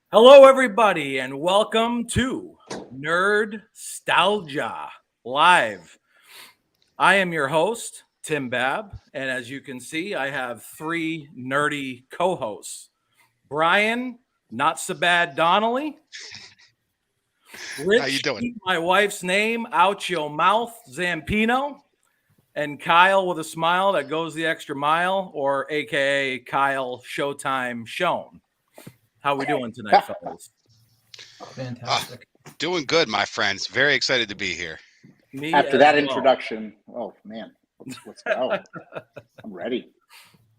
Hello, everybody, and welcome to Nerdstalgia Live. I am your host, Tim Babb, and as you can see, I have three nerdy co-hosts. Bryan, not so bad Donnelly. How you Rich, doing? keep my wife's name out your mouth, Zampino. And Kyle with a smile that goes the extra mile, or AKA Kyle Showtime Shown. How we doing tonight, fellas? Fantastic. Doing good, my friends. Very excited to be here. Me After as that well. introduction, oh man, let's go. I'm ready.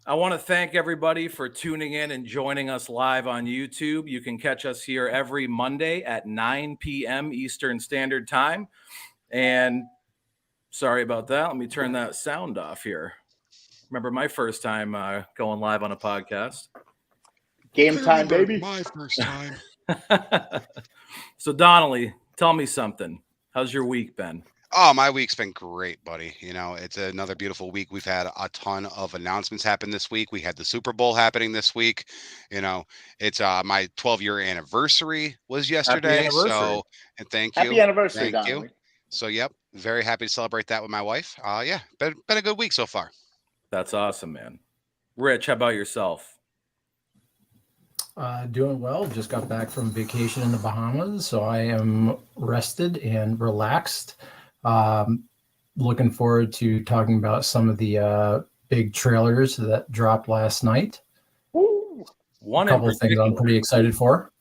I want to thank everybody for tuning in and joining us live on YouTube. You can catch us here every Monday at 9 p.m. Eastern Standard Time. And sorry about that. Let me turn that sound off here. Remember my first time going live on a podcast. Game time, Remember baby. My first time. So, Donnelly, tell me something. How's your week been? Oh, my week's been great, buddy. You know, it's another beautiful week. We've had a ton of announcements happen this week. We had the Super Bowl happening this week. You know, it's my 12-year anniversary was yesterday. anniversary. So, and thank Happy you. anniversary, Thank you. Donnelly. So, yep, very happy to celebrate that with my wife. Yeah, been a good week so far. That's awesome, man. Rich, how about yourself? Doing well. Just got back from vacation in the Bahamas, so I am rested and relaxed. Looking forward to talking about some of the big trailers that dropped last night. One A couple of things I'm pretty excited for.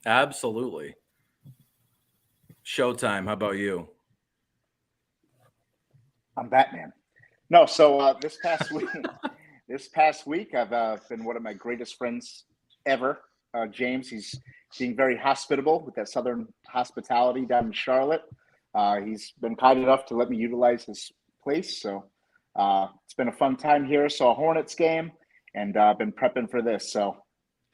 Absolutely. Showtime, how about you? I'm Batman. No, so this past week, I've been one of my greatest friends ever. James, he's being very hospitable with that Southern hospitality down in Charlotte. He's been kind enough to let me utilize his place. So it's been a fun time here. Saw a Hornets game and been prepping for this. So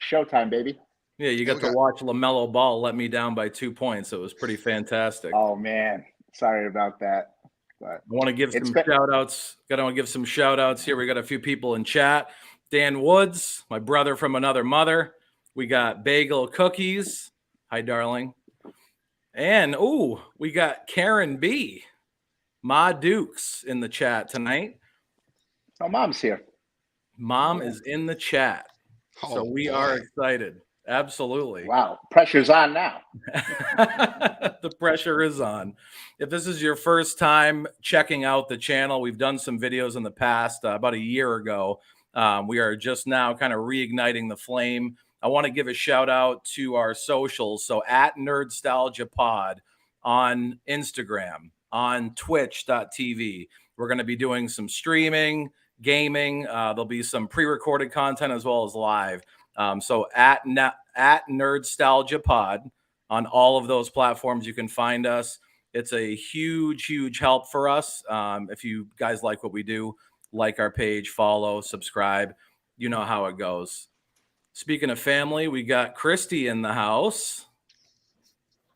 showtime, baby. Yeah, you got to watch LaMelo Ball let me down by 2 points. It was pretty fantastic. Oh, man. Sorry about that. But I want to give some shout outs. Got to give some shout outs here. We got a few people in chat. Dan Woods, my brother from another mother. We got Bagel Cookies. Hi, darling. And, we got Karen B. Ma Dukes in the chat tonight. Oh, Mom's here. Mom is in the chat. So we are excited. Absolutely. Wow. Pressure's on now. The pressure is on. If this is your first time checking out the channel, we've done some videos in the past, about a year ago. We are just now kind of reigniting the flame. I want to give a shout out to our socials. So at Nerdstalgia Pod on Instagram, on twitch.tv. We're going to be doing some streaming, gaming. There'll be some pre-recorded content as well as live. So at Nerdstalgia Pod on all of those platforms, you can find us. It's a huge, huge help for us. If you guys like what we do, like our page, follow, subscribe. You know how it goes. Speaking of family, we got Christy in the house.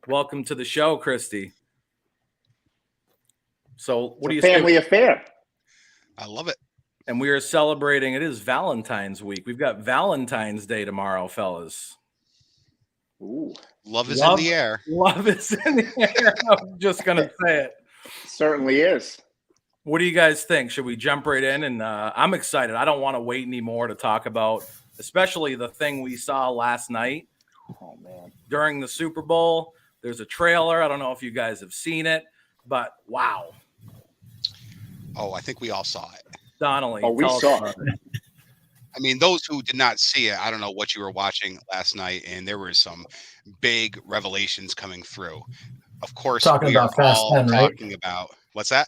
Welcome to the show, Christy. So what do you say? Family affair. I love it. And we are celebrating. It is Valentine's week. We've got Valentine's Day tomorrow, fellas. Ooh. Love is in the air. Love is in the air. I'm just going to say it. Certainly is. What do you guys think? Should we jump right in? And I'm excited. I don't want to wait anymore to talk about, especially the thing we saw last night. Oh, man. During the Super Bowl. There's a trailer. I don't know if you guys have seen it, but wow. Oh, I think we all saw it. Donnelly. Oh, we saw it. I mean, those who did not see it, I don't know what you were watching last night, and there were some big revelations coming through. Of course, talking we about are Fast all 10, right? talking about what's that?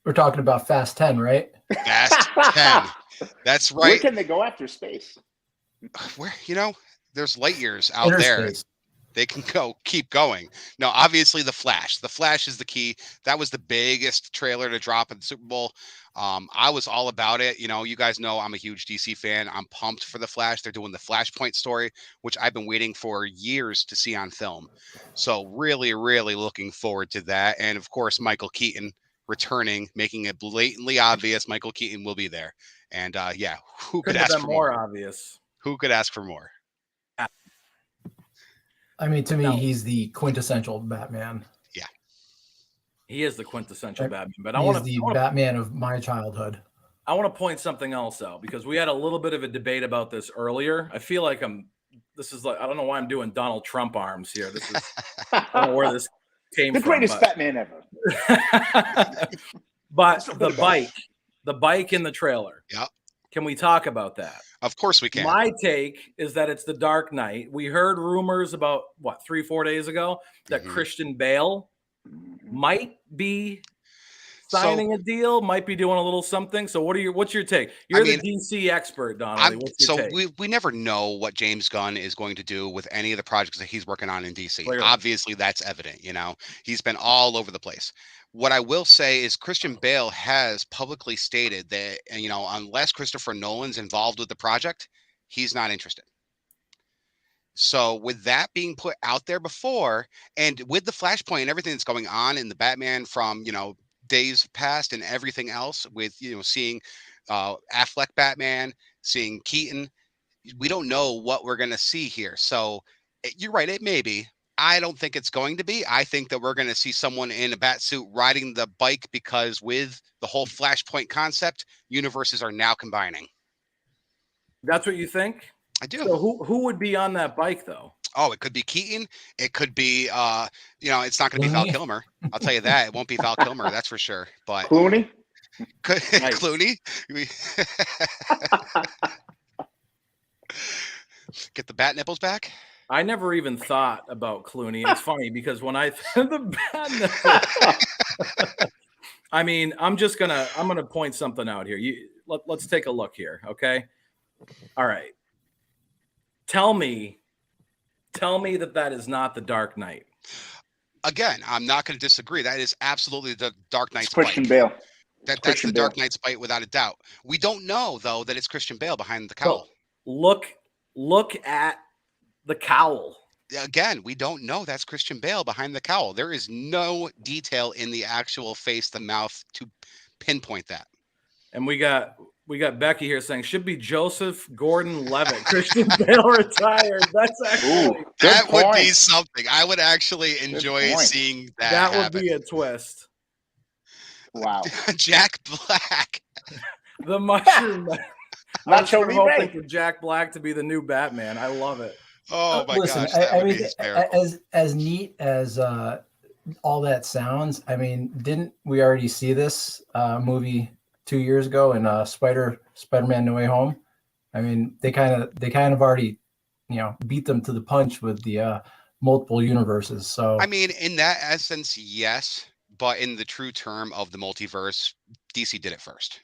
We're talking about Fast 10, right? Fast 10. That's right. Where can they go after space? Where there's light years out there. They can keep going. No, obviously the Flash. The Flash is the key. That was the biggest trailer to drop at the Super Bowl. I was all about it. You guys know I'm a huge DC fan. I'm pumped for the Flash. They're doing the Flashpoint story, which I've been waiting for years to see on film. So really, really looking forward to that. And of course, Michael Keaton returning, making it blatantly obvious Michael Keaton will be there. And who could ask for more? Obvious. Who could ask for more? I mean, to me, No. he's the quintessential Batman. Yeah. He is the quintessential Batman, but He's the Batman of my childhood. I want to point something else out because we had a little bit of a debate about this earlier. I feel like this is like, I don't know why I'm doing Donald Trump arms here. This is, I don't know where this came the from. greatest Batman ever. But the bike in the trailer. Yeah. Can we talk about that? Of course we can. My take is that it's the Dark Knight. We heard rumors about 3-4 days ago that Christian Bale might be signing a deal, might be doing a little something. So what's your take? You're the DC expert, Donnelly. What's your take? We never know what James Gunn is going to do with any of the projects that he's working on in DC. Clearly. Obviously, that's evident. He's been all over the place. What I will say is Christian Bale has publicly stated that, unless Christopher Nolan's involved with the project, he's not interested. So with that being put out there before, and with the Flashpoint and everything that's going on in the Batman from, days past and everything else with, seeing Affleck Batman, seeing Keaton, we don't know what we're going to see here. So you're right. It may be. I don't think it's going to be. I think that we're going to see someone in a bat suit riding the bike because with the whole Flashpoint concept, universes are now combining. That's what you think? I do. So who would be on that bike though? Oh, it could be Keaton. It could be, it's not going to be Val Kilmer. I'll tell you that. It won't be Val Kilmer. That's for sure. But Clooney? Clooney? Get the bat nipples back? I never even thought about Clooney. It's funny because when I the bat nipples, I mean, I'm gonna point something out here. Let's take a look here, okay? All right. Tell me that is not the Dark Knight. Again, I'm not going to disagree. That is absolutely the Dark Knight's Christian bite. Bale. That's the Dark Knight's bite without a doubt. We don't know though that it's Christian Bale behind the cowl. So look at the cowl. Again, we don't know that's Christian Bale behind the cowl. There is no detail in the actual face, the mouth to pinpoint that. And we got Becky here saying should be Joseph Gordon-Levitt. Christian Bale retired. That's actually that would be something. I would actually enjoy seeing that. That would happen. be a twist. Wow. Jack Black. The Mushroom Man. Not sure hoping for Jack Black to be the new Batman. I love it. Oh my gosh. I mean, as neat as all that sounds, I mean, didn't we already see this movie 2 years ago in Spider-Man No Way Home? I mean, they kind of already, beat them to the punch with the multiple universes. So I mean, in that essence, yes, but in the true term of the multiverse, DC did it first.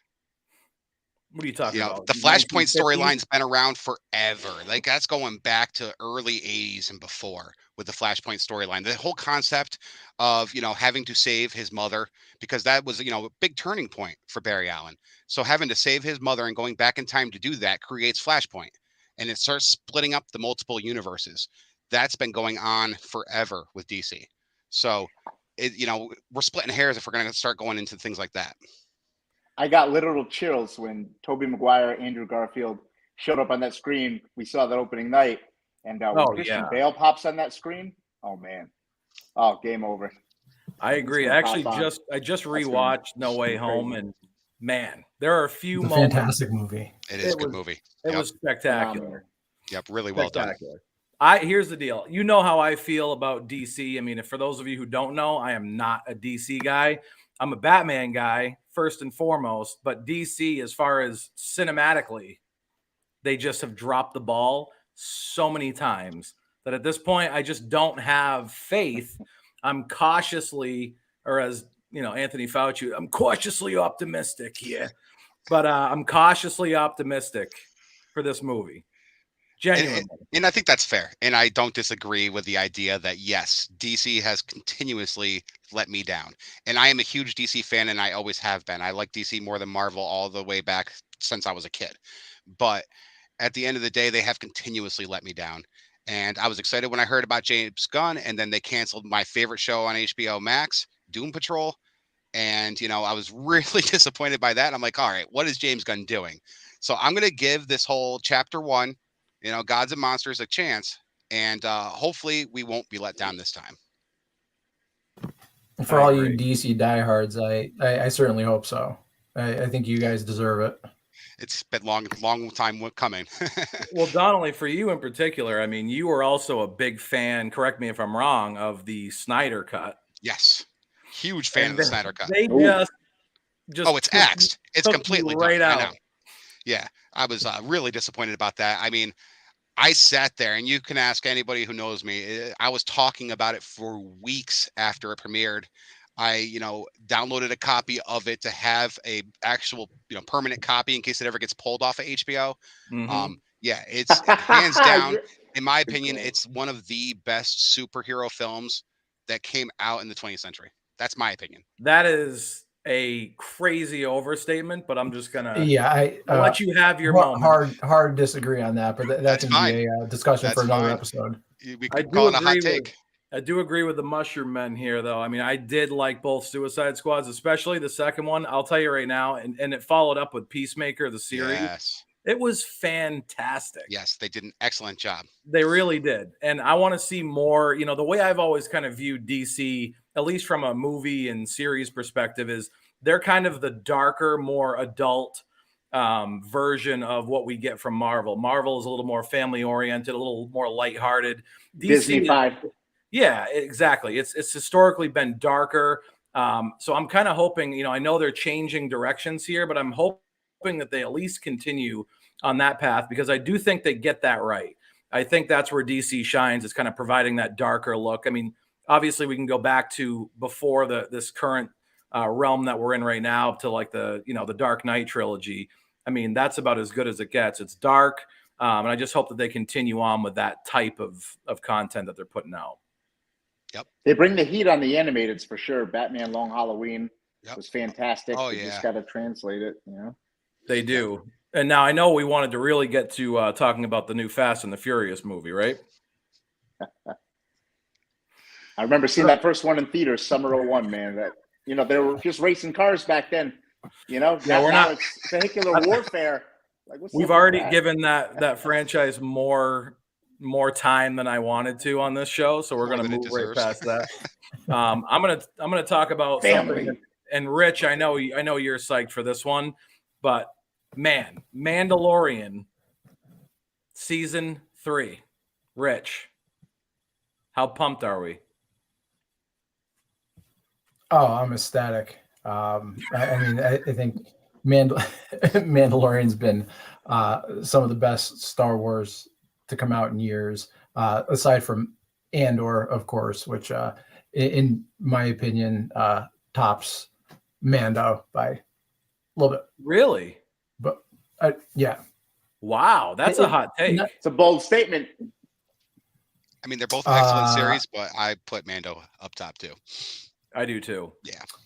What are you talking about? The Flashpoint storyline's been around forever. Like that's going back to early 80s and before with the Flashpoint storyline. The whole concept of, having to save his mother, because that was, a big turning point for Barry Allen. So having to save his mother and going back in time to do that creates Flashpoint. And it starts splitting up the multiple universes. That's been going on forever with DC. So, we're splitting hairs if we're going to start going into things like that. I got literal chills when Tobey Maguire, Andrew Garfield showed up on that screen. We saw that opening night, and when Christian Bale pops on that screen, oh man, game over. I agree. I just rewatched No Way Home, and man, there are a few moments. Fantastic movie. It is a good movie. It was spectacular. Yep, really well done. Here's the deal. You know how I feel about DC. I mean, for those of you who don't know, I am not a DC guy. I'm a Batman guy first and foremost, but DC, as far as cinematically, they just have dropped the ball so many times that at this point, I just don't have faith. I'm cautiously, or as Anthony Fauci, I'm cautiously optimistic here, but I'm cautiously optimistic for this movie. Genuinely. And I think that's fair. And I don't disagree with the idea that, yes, DC has continuously let me down. And I am a huge DC fan, and I always have been. I like DC more than Marvel all the way back since I was a kid. But at the end of the day, they have continuously let me down. And I was excited when I heard about James Gunn, and then they canceled my favorite show on HBO Max, Doom Patrol. And, I was really disappointed by that. I'm like, all right, what is James Gunn doing? So I'm going to give this whole chapter 1, Gods and Monsters a chance and hopefully we won't be let down this time. For all you DC diehards, I certainly hope so. I think you guys deserve it. It's been long time coming. Well, Donnelly, for you in particular, I mean, you were also a big fan, correct me if I'm wrong, of the Snyder Cut. Yes. Huge fan of the Snyder Cut. They just it's axed. It's completely right done. out. I know. Yeah, I was really disappointed about that. I mean, I sat there, and you can ask anybody who knows me. I was talking about it for weeks after it premiered. I, downloaded a copy of it to have a actual, permanent copy in case it ever gets pulled off of HBO. Mm-hmm. Yeah, it's hands down, in my opinion, it's one of the best superhero films that came out in the 20th century. That's my opinion. That is a crazy overstatement, but I'm just gonna I'll let you have your moment. Hard disagree on that, but that can be a discussion for another episode. We could call it a hot take. I do agree with the Mushroom Men here, though. I mean, I did like both Suicide Squads, especially the second one. I'll tell you right now, and it followed up with Peacemaker, the series. Yes. It was fantastic. Yes, they did an excellent job. They really did. And I want to see more, the way I've always kind of viewed DC, at least from a movie and series perspective, is they're kind of the darker, more adult version of what we get from Marvel. Marvel is a little more family oriented, a little more lighthearted. Disney vibe. Yeah, exactly. It's historically been darker. So I'm kind of hoping, I know they're changing directions here, but I'm hoping that they at least continue on that path, because I do think they get that right. I think that's where DC shines. It's kind of providing that darker look. I mean, obviously we can go back to before this current realm that we're in right now to like the Dark Knight trilogy. I mean, that's about as good as it gets. It's dark. And I just hope that they continue on with that type of content that they're putting out. Yep. They bring the heat on the animateds for sure. Batman Long Halloween was fantastic. Oh, you just got to translate it, They do. And now I know we wanted to really get to talking about the new Fast and the Furious movie, right? I remember seeing that first one in theaters, summer of '01, man. That they were just racing cars back then. Now it's vehicular warfare. Like, we've already given that franchise more time than I wanted to on this show, so we're going to move right past that. I'm gonna talk about something. And Rich, I know you're psyched for this one, but man, Mandalorian season 3. Rich, how pumped are we? Oh, I'm ecstatic. I think Mandalorian's been some of the best Star Wars to come out in years, aside from Andor, of course, which in my opinion tops Mando by a little bit. Really? But yeah. Wow, that's a hot take. It's a bold statement. I mean, they're both excellent series, but I put Mando up top too. I do too.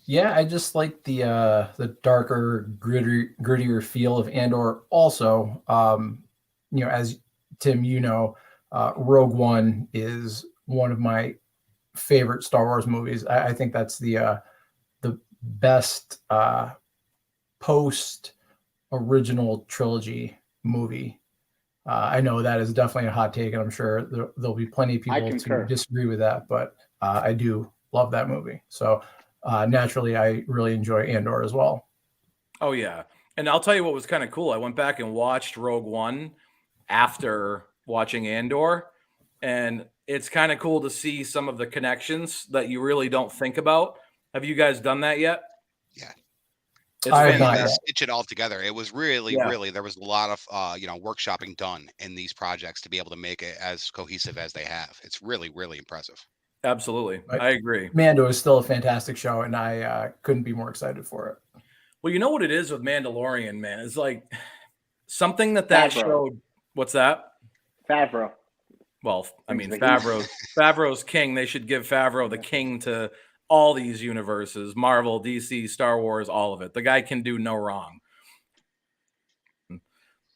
Yeah, I just like the darker, grittier feel of Andor. Also, as Tim, Rogue One is one of my favorite Star Wars movies. I think that's the best post original trilogy movie. I know that is definitely a hot take, and I'm sure there'll be plenty of people to disagree with that, but I do love that movie. So naturally, I really enjoy Andor as well. Oh, yeah. And I'll tell you what was kind of cool. I went back and watched Rogue One after watching Andor, and it's kind of cool to see some of the connections that you really don't think about. Have you guys done that yet? Yeah. It's stitch it all together. It was really, there was a lot of workshopping done in these projects to be able to make it as cohesive as they have. It's really, really impressive. Absolutely. I agree. Mando is still a fantastic show, and I couldn't be more excited for it. Well, you know what it is with Mandalorian, man? It's like something that showed. What's that? Favreau. Well, I mean, Favreau's king. They should give Favreau the king to all these universes, Marvel, DC, Star Wars, all of it. The guy can do no wrong.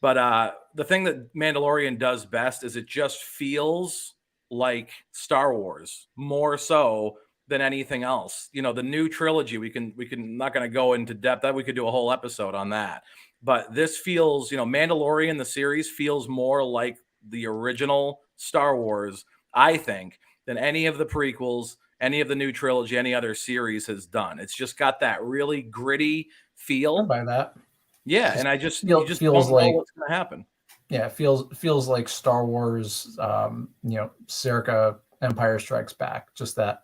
But the thing that Mandalorian does best is it just feels like Star Wars more so than anything else. The new trilogy, we can not going to go into depth. That we could do a whole episode on that. But this feels, Mandalorian, the series feels more like the original Star Wars, I think, than any of the prequels, any of the new trilogy, any other series has done. It's just got that really gritty feel. By that, yeah, and you just feels don't know like what's going to happen. Yeah, it feels like Star Wars, circa Empire Strikes Back. Just that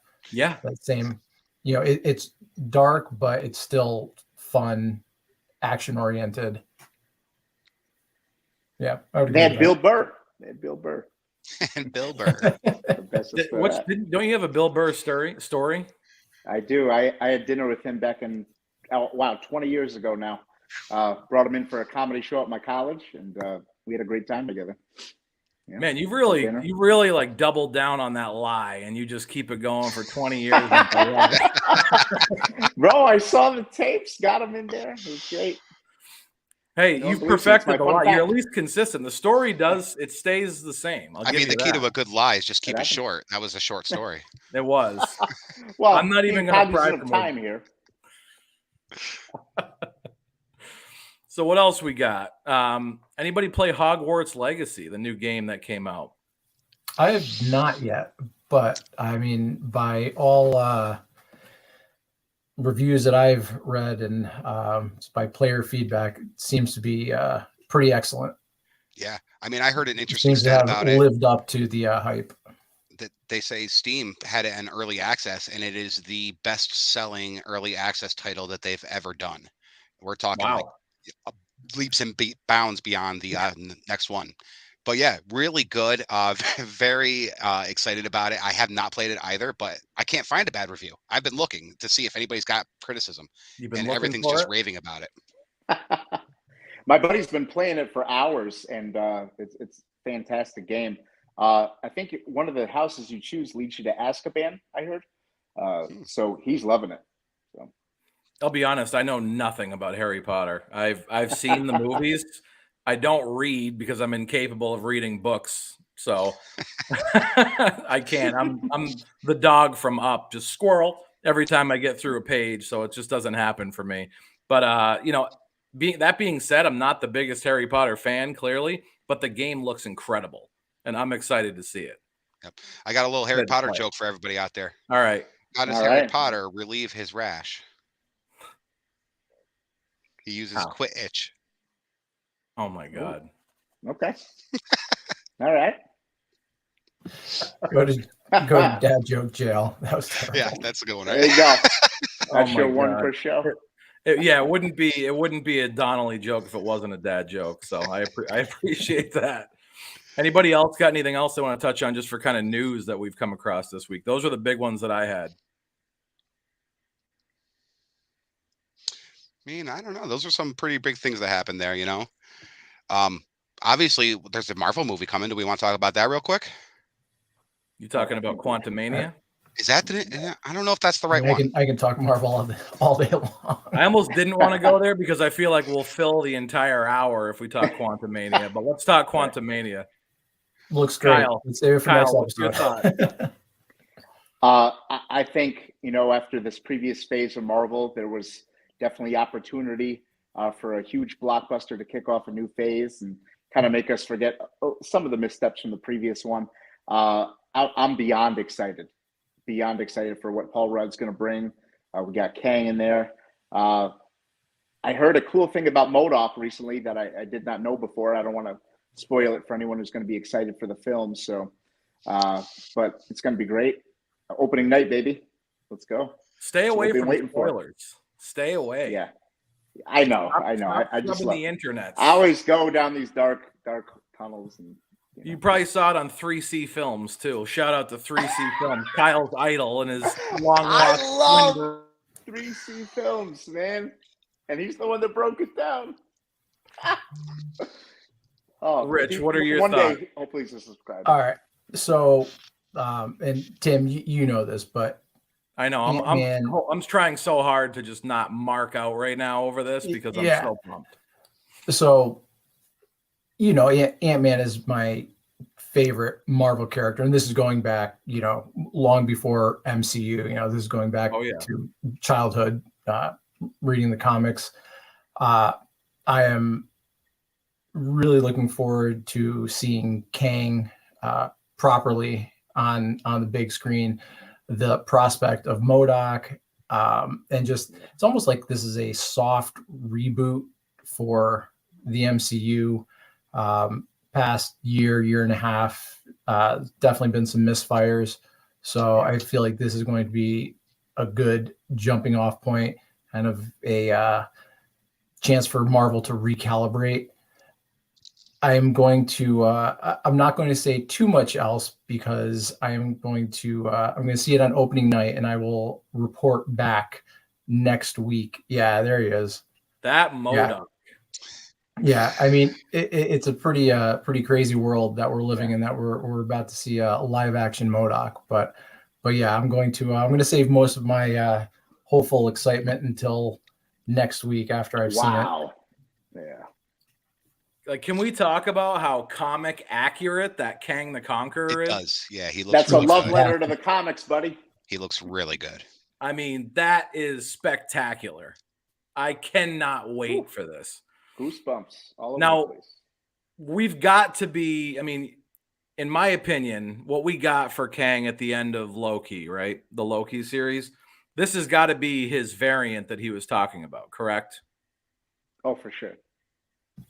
same, it's dark, but it's still fun, action oriented. Yeah, I would They agree had with Bill Burr. They had Bill Burr. And Bill Burr. The bestest for that. Don't you have a Bill Burr story? I do. I had dinner with him back in 20 years ago now. Brought him in for a comedy show at my college, and we had a great time together. Yeah. Man, you really like doubled down on that lie, and you just keep it going for 20 years. Bro, I saw the tapes, got him in there. It was great. Hey, You don't you've believe it, it's perfected my the fun lie. fact. You're at least consistent. The story stays the same. I mean, the key to a good lie is just keep it short. That was a short story. It was. Well, I'm not even going to pry of time here. So what else we got? Anybody play Hogwarts Legacy, the new game that came out? I have not yet, but I mean, by all reviews that I've read and by player feedback, it seems to be pretty excellent. Yeah, I mean, I heard an interesting Seems to stat have about it. lived up to the hype. That they say Steam had it in early access, and it is the best-selling early access title that they've ever done. We're talking like leaps and bounds beyond the next one. But yeah, really good. Very excited about it. I have not played it either, but I can't find a bad review. I've been looking to see if anybody's got criticism, and everything's just raving about it. My buddy's been playing it for hours, and it's a fantastic game. I think one of the houses you choose leads you to Azkaban, I heard. So he's loving it. So I'll be honest, I know nothing about Harry Potter. I've seen the movies. I don't read because I'm incapable of reading books. So I can't. I'm the dog from Up, just squirrel every time I get through a page. So it just doesn't happen for me. But being said, I'm not the biggest Harry Potter fan, clearly, but the game looks incredible, and I'm excited to see it. Yep. I got a little Harry Potter joke for everybody out there. All right. How does Harry Potter relieve his rash? He uses Quidditch. Oh my God. Ooh. Okay. All right. Go to dad joke jail. That was terrible. Yeah, that's a good one. Right? There you go. That's your one per show. It wouldn't be a Donnelly joke if it wasn't a dad joke. So I appreciate that. Anybody else got anything else they want to touch on just for kind of news that we've come across this week? Those are the big ones that I had. I mean, I don't know. Those are some pretty big things that happened there, Obviously, there's a Marvel movie coming. Do we want to talk about that real quick? You talking about Quantumania? Is that the? I don't know if that's the right one. I can talk Marvel all day long. I almost didn't want to go there because I feel like we'll fill the entire hour if we talk Quantumania. But let's talk Quantumania. Looks great. Let's save it for next what's your episode. thought? I think after this previous phase of Marvel, there was definitely opportunity for a huge blockbuster to kick off a new phase and kind of make us forget some of the missteps from the previous one. I'm beyond excited for what Paul Rudd's going to bring. We got Kang in there. I heard a cool thing about MODOK recently that I did not know before. I don't want to spoil it for anyone who's going to be excited for the film. So, but it's going to be great. Opening night, baby. Let's go. Stay away from spoilers. Stay away. Yeah. I know. I just love the internet. I always go down these dark tunnels, and you probably saw it on 3C Films too. Shout out to 3C Films. Kyle's idol and his long. I love 3C Films, man, and he's the one that broke it down. Rich, what are your thoughts? One day, hopefully, he's a subscriber. All right. So, and Tim, you know this, but. I know I'm trying so hard to just not mark out right now over this because I'm so pumped. So, Ant-Man is my favorite Marvel character, and this is going back, long before MCU. This is going back to childhood, reading the comics. I am really looking forward to seeing Kang properly on the big screen. The prospect of MODOK, and just it's almost like this is a soft reboot for the MCU. Past year and a half, definitely been some misfires. So I feel like this is going to be a good jumping off point, kind of a chance for Marvel to recalibrate. I'm going to I'm not going to say too much else because I'm going to see it on opening night, and I will report back next week. Yeah, there he is. That MODOK. Yeah, I mean it's a pretty crazy world that we're living in, that we're about to see a live action MODOK. But yeah, I'm going to save most of my hopeful excitement until next week after I've seen it. Wow. Yeah. Like, can we talk about how comic accurate that Kang the Conqueror is? It does. Yeah, he looks. That's really a love good. letter to the comics, buddy. He looks really good. I mean, that is spectacular. I cannot wait for this. Goosebumps all over Now, the place. We've got to be, I mean, in my opinion, what we got for Kang at the end of Loki, right? The Loki series, this has got to be his variant that he was talking about, correct? Oh, for sure.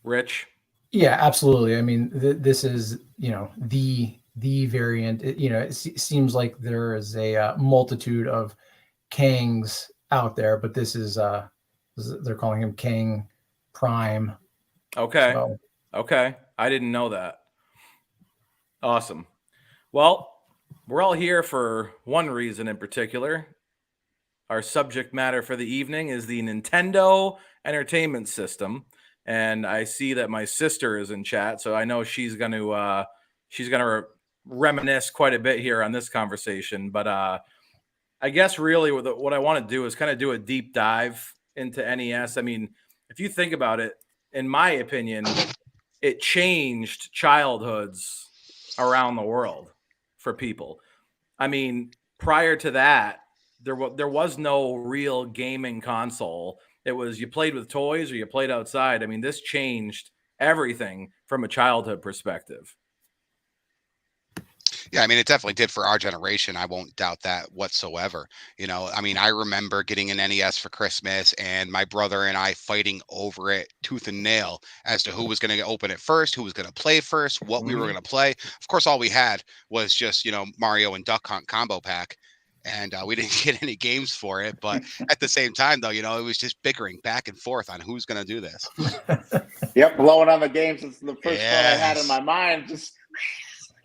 Rich? Yeah, absolutely. I mean, this is, the variant. It seems like there is a multitude of Kangs out there, but this is they're calling him Kang Prime. Okay. So. Okay. I didn't know that. Awesome. Well, we're all here for one reason in particular. Our subject matter for the evening is the Nintendo Entertainment System. And I see that my sister is in chat, so I know she's going to reminisce quite a bit here on this conversation. But I guess really what I want to do is kind of do a deep dive into NES. I mean, if you think about it, in my opinion, it changed childhoods around the world for people. I mean, prior to that, there was no real gaming console. It was you played with toys or you played outside. I mean, this changed everything from a childhood perspective. Yeah, I mean, it definitely did for our generation. I won't doubt that whatsoever. I mean, I remember getting an NES for Christmas and my brother and I fighting over it tooth and nail as to who was going to open it first, who was going to play first, what we were going to play. Of course, all we had was just, Mario and Duck Hunt combo pack. And we didn't get any games for it. But at the same time, though, it was just bickering back and forth on who's going to do this. Yep, blowing on the games. It's the first one I had in my mind. Just.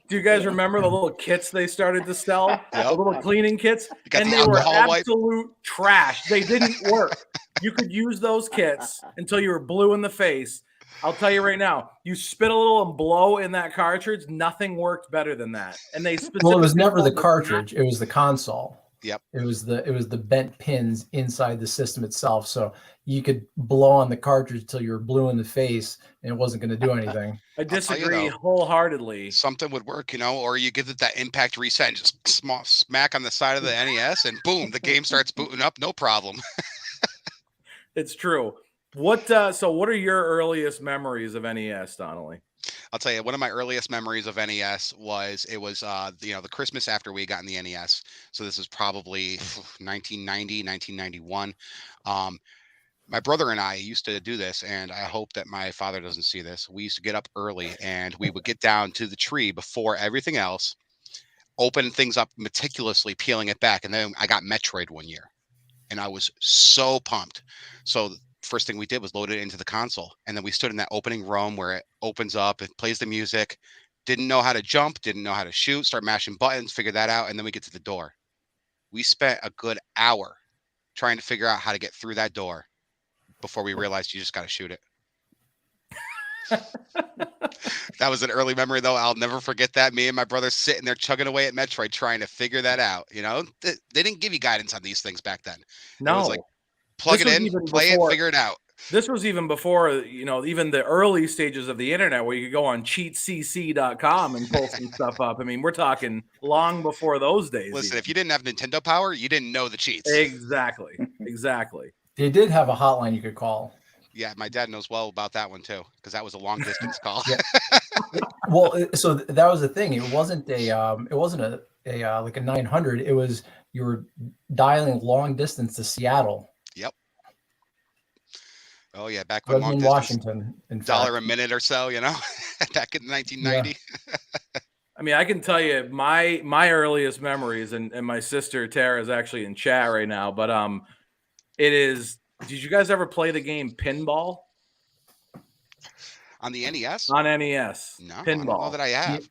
Do you guys remember the little kits they started to sell? Yep. The little cleaning kits? And they were absolute trash. They didn't work. You could use those kits until you were blue in the face. I'll tell you right now, you spit a little and blow in that cartridge, nothing worked better than that. And they specifically it was never the cartridge, it was the console. Yep. It was the bent pins inside the system itself. So you could blow on the cartridge till you were blue in the face and it wasn't going to do anything. I disagree wholeheartedly. Something would work, or you give it that impact reset and just smack on the side of the NES and boom, the game starts booting up, no problem. It's true. What are your earliest memories of NES, Donnelly? I'll tell you, one of my earliest memories of NES was the Christmas after we got in the NES. So this is probably 1990, 1991. My brother and I used to do this, and I hope that my father doesn't see this. We used to get up early, and we would get down to the tree before everything else, open things up meticulously, peeling it back. And then I got Metroid one year, and I was so pumped. So first thing we did was load it into the console, and then we stood in that opening room where it opens up, it plays the music, didn't know how to jump, didn't know how to shoot, start mashing buttons, figure that out, and then we get to the door. We spent a good hour trying to figure out how to get through that door before we realized you just got to shoot it. That was an early memory, though. I'll never forget that. Me and my brother sitting there chugging away at Metroid trying to figure that out. They didn't give you guidance on these things back then. No. It was like, plug it in, play it, figure it out. This was even before, even the early stages of the internet where you could go on cheatcc.com and pull some stuff up. I mean, we're talking long before those days. Listen, if you didn't have Nintendo Power, you didn't know the cheats. Exactly. They did have a hotline you could call. Yeah, my dad knows well about that one too, because that was a long distance call. Yeah. Well, so that was the thing. It wasn't a like a 900. It was, you were dialing long distance to Seattle, Yep. Oh yeah, back when long Redmond, distance, Washington. In $1 fact, a minute or so, back in 1990. I mean, I can tell you my earliest memories, and my sister Tara is actually in chat right now, but it is. Did you guys ever play the game Pinball On the NES? on NES? No, I don't know Pinball. that I have.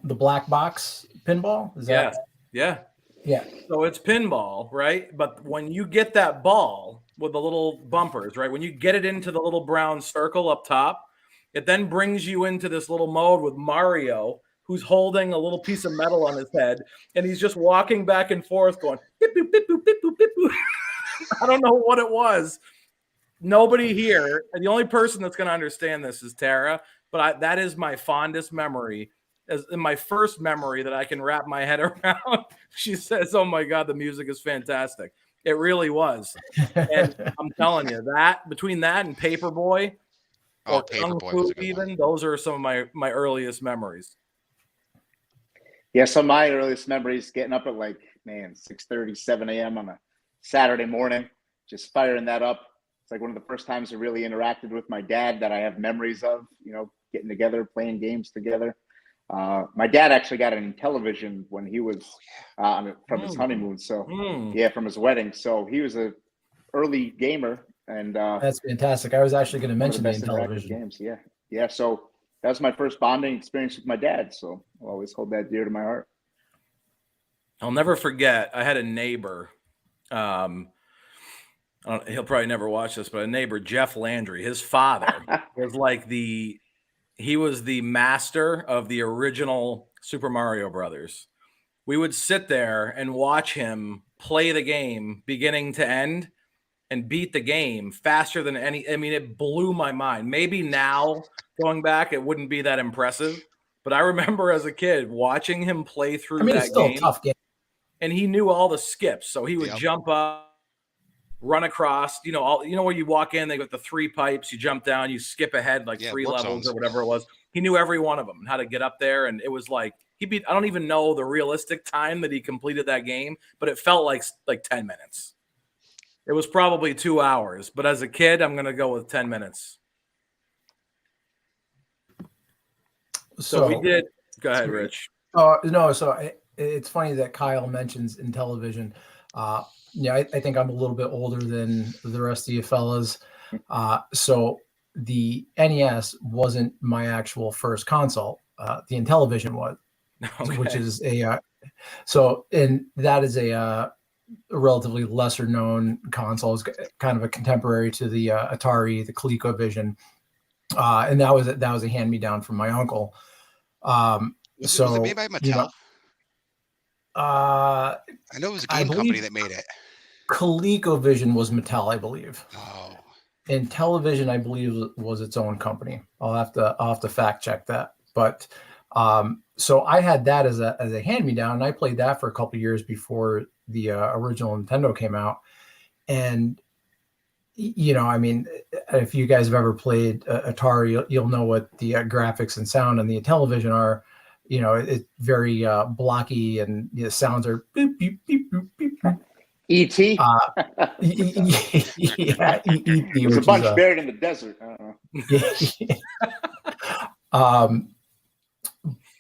the black box pinball. Is that? Yeah. Yeah. So it's pinball, right? But when you get that ball with the little bumpers, right? When you get it into the little brown circle up top, it then brings you into this little mode with Mario, who's holding a little piece of metal on his head, and he's just walking back and forth going, beep, boop, beep, boop, beep, boop, beep, boop. I don't know what it was. Nobody here, and the only person that's going to understand this is Tara, but that is my fondest memory. As in my first memory that I can wrap my head around. She says, "Oh my God, the music is fantastic." It really was. And I'm telling you, that between that and Paperboy or Kung Paperboy Fu, was a good even one. those are some of my earliest memories. Yeah, so my earliest memories getting up at 6:30, 7 a.m. on a Saturday morning, just firing that up. It's like one of the first times I really interacted with my dad that I have memories of, getting together, playing games together. My dad actually got an Intellivision when he was from his honeymoon. So from his wedding. So he was a early gamer, and that's fantastic. I was actually going to mention the Intellivision Intellivision. games. Yeah. So that was my first bonding experience with my dad. So I'll always hold that dear to my heart. I'll never forget. I had a neighbor. He'll probably never watch this, but a neighbor, Jeff Landry, his father was he was the master of the original Super Mario Brothers. We would sit there and watch him play the game beginning to end and beat the game faster than it blew my mind. Maybe now going back, it wouldn't be that impressive, but I remember as a kid watching him play through that it's still game. A tough game. And he knew all the skips. So he would jump up, run across, where you walk in, they got the 3 pipes, you jump down, you skip ahead 3 levels or whatever it was. He knew every one of them and how to get up there. And it was I don't even know the realistic time that he completed that game, but it felt like 10 minutes. It was probably 2 hours, but as a kid, I'm going to go with 10 minutes. So we did. Go ahead, Rich. No. So it's funny that Kyle mentions Intellivision. I think I'm a little bit older than the rest of you fellas. So the NES wasn't my actual first console. The Intellivision was, which is and that is a relatively lesser known console. It's kind of a contemporary to the Atari, the ColecoVision, and that was a hand me down from my uncle. Was it made by Mattel? I know it was a game company that made it. ColecoVision was Mattel, I believe. Oh. And Intellivision, I believe, was its own company. I'll have to fact check that. But so I had that as a hand me down, and I played that for a couple of years before the original Nintendo came out. And if you guys have ever played Atari, you'll know what the graphics and sound on the Intellivision are. It's very blocky, and the sounds are beep, beep, beep, beep, beep. E.T. Yeah, E.T. There's a bunch buried in the desert.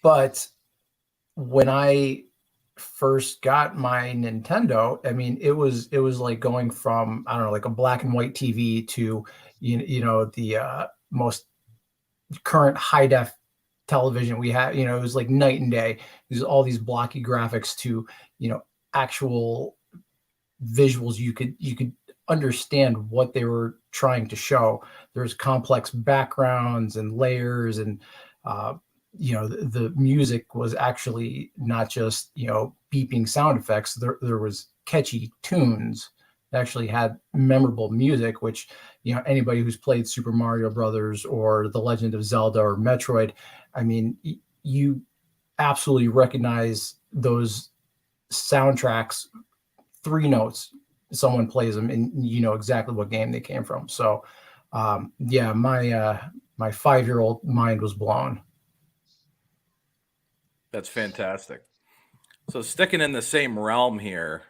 But when I first got my Nintendo, it was like going from, I don't know, like a black and white TV to the most current high def television we had. It was like night and day. There's all these blocky graphics to actual visuals. You could understand what they were trying to show. There's complex backgrounds and layers, and the music was actually not just beeping sound effects. There was catchy tunes that actually had memorable music, which anybody who's played Super Mario Brothers or The Legend of Zelda or Metroid, you absolutely recognize those soundtracks. 3 notes, someone plays them and you know exactly what game they came from. So yeah, my 5-year-old mind was blown. That's fantastic. So sticking in the same realm here,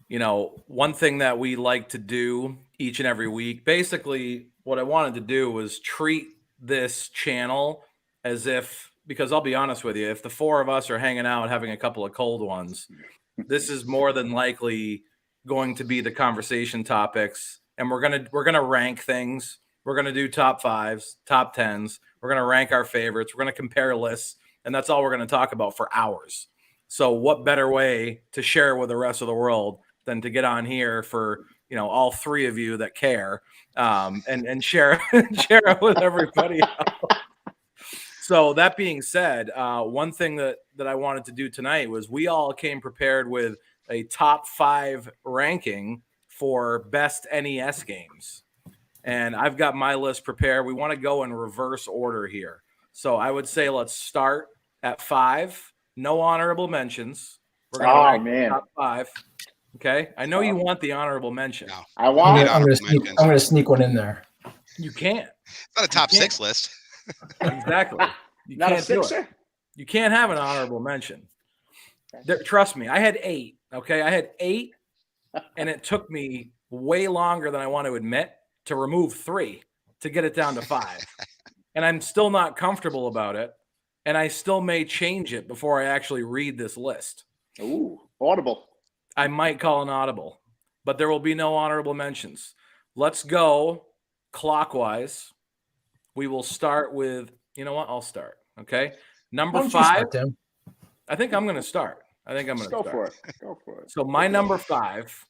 you know, one thing that we like to do each and every week, basically what I wanted to do was treat this channel as if, because I'll be honest with you, if the four of us are hanging out having a couple of cold ones, this is more than likely going to be the conversation topics, and we're gonna rank things. We're gonna do top fives, top tens. We're gonna rank our favorites. We're gonna compare lists, and that's all we're gonna talk about for hours. So, what better way to share with the rest of the world than to get on here for, you know, all three of you that care, and share share it with everybody else. So that being said, one thing that I wanted to do tonight was we all came prepared with a top 5 ranking for best NES games. And I've got my list prepared. We want to go in reverse order here. So I would say let's start at 5. No honorable mentions. We're going to rank top 5. Okay. I know you want the honorable mention. No, I want it. I'm going to sneak one in there. You can't. It's not a top 6 list. Exactly. You Not a can't do sixer? it. You can't have an honorable mention. Trust me, I had 8. Okay. I had 8, and it took me way longer than I want to admit to remove 3 to get it down to 5. And I'm still not comfortable about it. And I still may change it before I actually read this list. Ooh, audible. I might call an audible, but there will be no honorable mentions. Let's go clockwise. We will start with, you know what? I'll start. Okay. Number 5. Start, Tim? I think I'm going to start. Go for it. Go for it. So my number 5,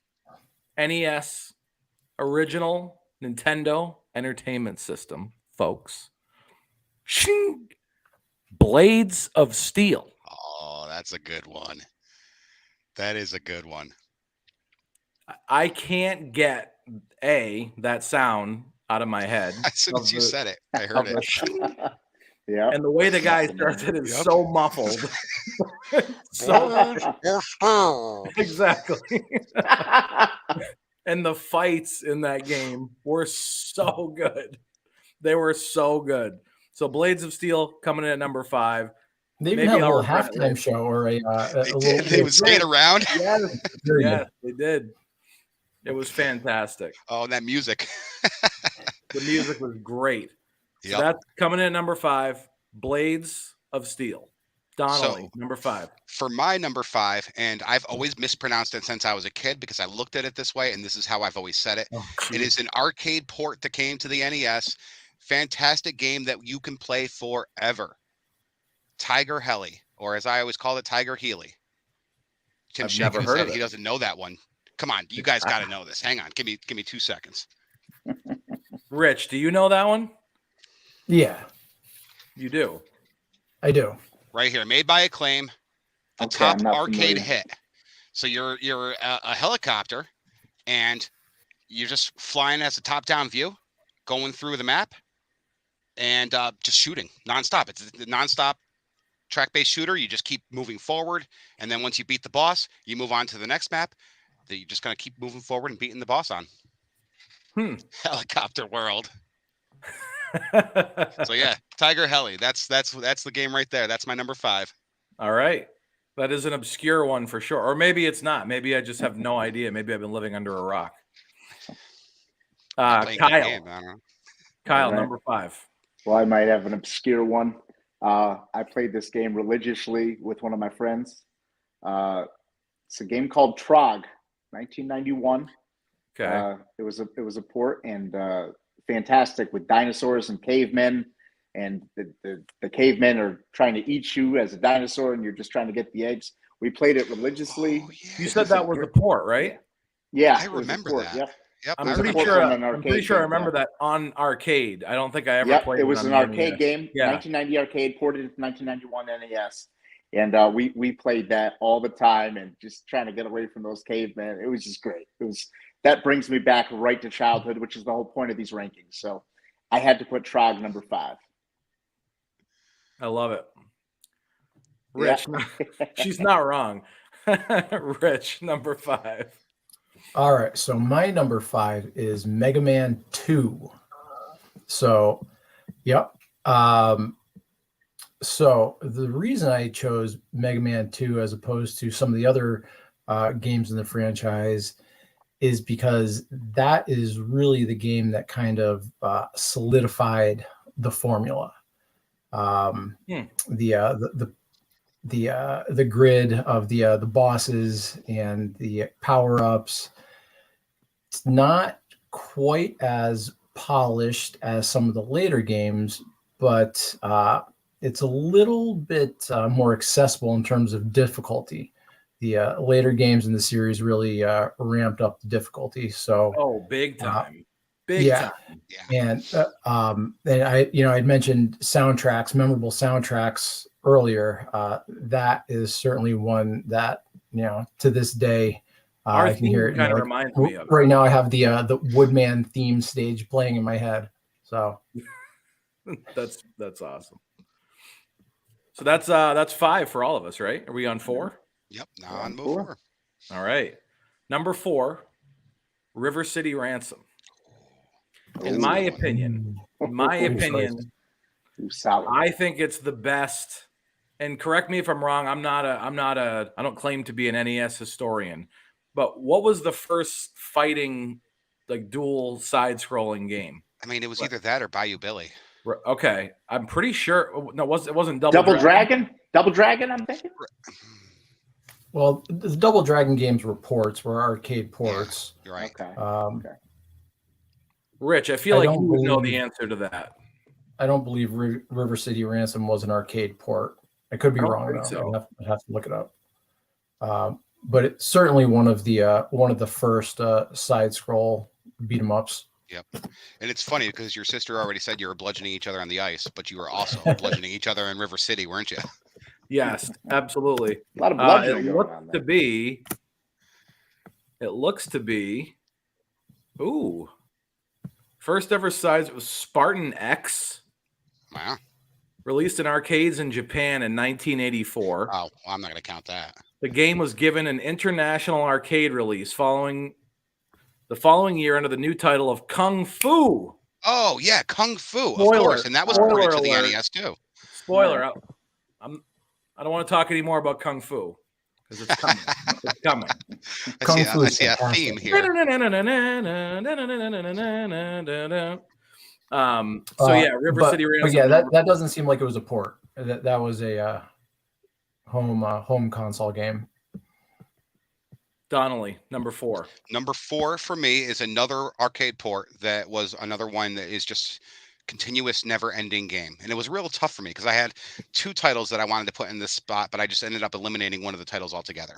NES original Nintendo Entertainment System, folks. Shing! Blades of Steel. Oh, that's a good one. That is a good one. I can't get that sound out of my head. As soon as you said it, I heard it. Yeah. And the way the guy starts it is so muffled. Exactly. And the fights in that game were so good. They were so good. So Blades of Steel coming in at number 5. They even had a little halftime show or a They would skate around. Yes, they did. It was fantastic. Oh, and that music. The music was great. Yep. So that's coming in at number 5, Blades of Steel. Donnelly, number 5. For my number 5, and I've always mispronounced it since I was a kid because I looked at it this way, and this is how I've always said it. It is an arcade port that came to the NES. Fantastic game that you can play forever. Tiger Heli, or as I always call it, Tiger Healy. Tim shaking his head. He doesn't know that one. Come on, you guys got to know this. Hang on, give me 2 seconds. Rich, do you know that one? Yeah, you do. I do. Right here, made by Acclaim, the top arcade hit. So you're a helicopter, and you're just flying as a top-down view, going through the map, and just shooting nonstop. It's a nonstop track-based shooter. You just keep moving forward, and then once you beat the boss, you move on to the next map. That you're just gonna keep moving forward and beating the boss on. Helicopter world. So yeah, Tiger Heli. That's the game right there. That's my number 5. All right. That is an obscure one for sure. Or maybe it's not. Maybe I just have no idea. Maybe I've been living under a rock. Kyle. Kyle, number 5. Well, I might have an obscure one. I played this game religiously with one of my friends. It's a game called Trog, 1991. Okay. It was a port and fantastic with dinosaurs and cavemen, and the cavemen are trying to eat you as a dinosaur, and you're just trying to get the eggs. We played it religiously. Oh, yeah. You said that was the port, right? Yeah, I remember that. Yep. I'm pretty sure I remember that on arcade. I don't think I ever played it. It was an arcade game, 1990 arcade, ported into 1991 NES. And we played that all the time and just trying to get away from those cavemen. It was just great. That brings me back right to childhood, which is the whole point of these rankings. So I had to put Trog number 5. I love it. Rich, she's not wrong. Rich, number 5. All right, so my number 5 is Mega Man 2. So, yep. So the reason I chose Mega Man 2 as opposed to some of the other games in the franchise is because that is really the game that kind of solidified the formula. The grid of the bosses and the power ups. It's not quite as polished as some of the later games, but it's a little bit more accessible in terms of difficulty. The later games in the series really ramped up the difficulty. So, big time, big yeah. time. And I'd mentioned soundtracks, memorable soundtracks earlier. That is certainly one that to this day Our I can hear it. kind of reminds me of it. Right now, I have the Woodman theme stage playing in my head. So that's awesome. So that's 5 for all of us, right? Are we on 4? Yep, now on move 4. All right, number 4, River City Ransom. In my opinion, I think it's the best. And correct me if I'm wrong. I don't claim to be an NES historian, but what was the first fighting, like dual side-scrolling game? I mean, it was either that or Bayou Billy. Okay, I'm pretty sure. No, it wasn't Double Dragon. Double Dragon, I'm thinking. Well, the Double Dragon games were arcade ports. Yeah, you're right. Okay. Rich, I feel like you would know the answer to that. I don't believe River City Ransom was an arcade port. I could be wrong though. So. I'd have to look it up. But it's certainly one of the first side scroll beat 'em ups. Yep. And it's funny because your sister already said you were bludgeoning each other on the ice, but you were also bludgeoning each other in River City, weren't you? Yes, absolutely. A lot of bludgeoning going on there. It looks to be. Ooh. First ever size was Spartan X. Wow. Released in arcades in Japan in 1984. Oh, well, I'm not going to count that. The game was given an international arcade release the following year under the new title of Kung Fu. Oh, yeah, Kung Fu, Spoiler, of course. And that was ported to the NES, too. Spoiler. I don't want to talk anymore about Kung Fu because it's coming. It's coming. I see a theme here. River City Ransom. But yeah, that doesn't seem like it was a port. That was a home console game. Donnelly, number 4. Number 4 for me is another arcade port that was another one that is just continuous, never-ending game. And it was real tough for me because I had 2 titles that I wanted to put in this spot, but I just ended up eliminating one of the titles altogether.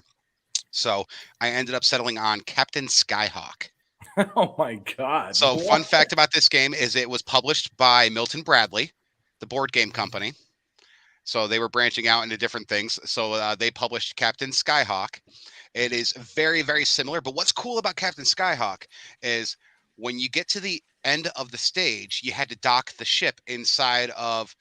So I ended up settling on Captain Skyhawk. Oh my God. So fun fact about this game is it was published by Milton Bradley, the board game company. So they were branching out into different things. So they published Captain Skyhawk. It is very, very similar. But what's cool about Captain Skyhawk is when you get to the end of the stage, you had to dock the ship inside of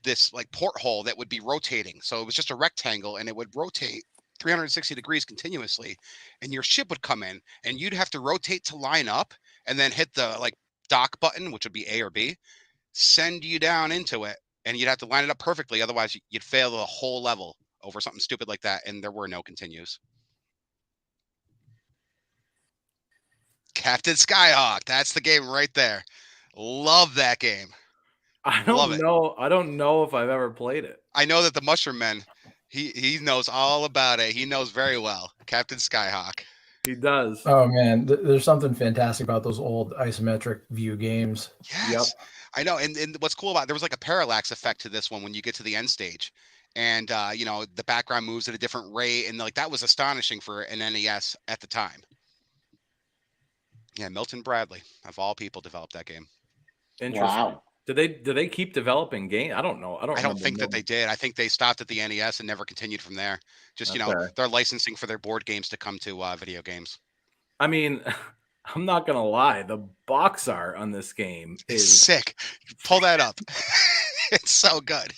this like porthole that would be rotating. So it was just a rectangle and it would rotate 360 degrees continuously, and your ship would come in and you'd have to rotate to line up and then hit the like dock button, which would be A or B, send you down into it, and you'd have to line it up perfectly. Otherwise you'd fail the whole level over something stupid like that. And there were no continues. Captain Skyhawk. That's the game right there. Love that game. I don't know if I've ever played it. I know that the Mushroom Men, he knows all about it. He knows very well. Captain Skyhawk. He does. Oh man, there's something fantastic about those old isometric view games. Yes. Yep. I know. And what's cool about it, there was like a parallax effect to this one when you get to the end stage. And the background moves at a different rate, and like that was astonishing for an NES at the time. Yeah, Milton Bradley, of all people, developed that game. Interesting. Wow. Did they keep developing games? I don't know. I don't think that they did. I think they stopped at the NES and never continued from there. Just, they're licensing for their board games to come to video games. I mean, I'm not going to lie. The box art on this game is sick. Pull that up. It's so good.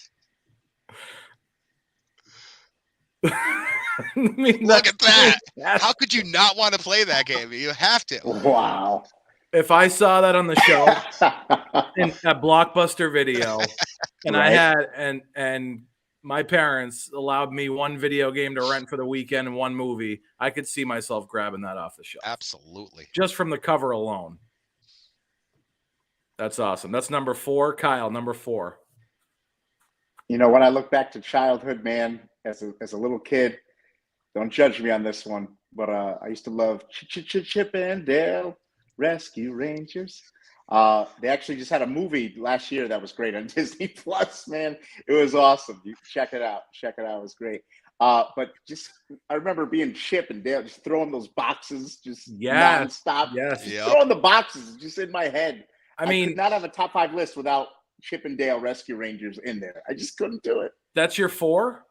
I mean, Look at that. that's- How could you not want to play that game? You have to. Wow. If I saw that on the show in a Blockbuster Video, and I Right. had and my parents allowed me one video game to rent for the weekend and one movie, I could see myself grabbing that off the shelf. Absolutely. Just from the cover alone. That's awesome. That's number 4. Kyle, number 4. You know, when I look back to childhood, man, as a little kid, don't judge me on this one, but I used to love Chip and Dale Rescue Rangers. They actually just had a movie last year that was great on Disney Plus, man. It was awesome. You check it out. Check it out. It was great. But just, I remember being Chip and Dale, just throwing those boxes, just nonstop. Yes. Yep. Throwing the boxes just in my head. I mean, could not have a top 5 list without Chip and Dale Rescue Rangers in there. I just couldn't do it. that's your 4?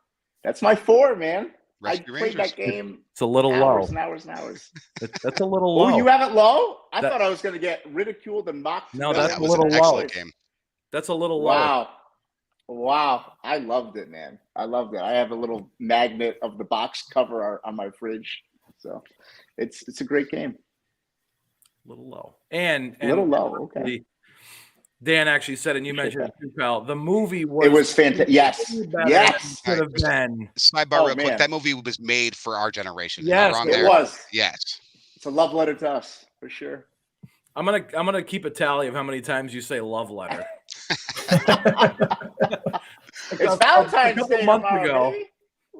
That's my 4, man. Rescue I played Rangers. that game It's a little hours low. and hours and hours. That's a little low. Oh, you have it low? I That- thought I was going to get ridiculed and mocked. No, No, that's that a was little an low. excellent game. That's a little low. Wow. Wow. I loved it, man. I loved it. I have a little magnet of the box cover on my fridge. So it's a great game. A little low. And A little low. Okay. Dan actually said, and you Appreciate mentioned it too, pal, the movie was It was fantastic. Yes. way better Yes. than it could have been. Sidebar Oh, real quick. man. That movie was made for our generation. Am I Yes, wrong It there? was. Yes. It's a love letter to us, for sure. I'm gonna keep a tally of how many times you say love letter. It's Valentine's couple Day months tomorrow, ago. baby.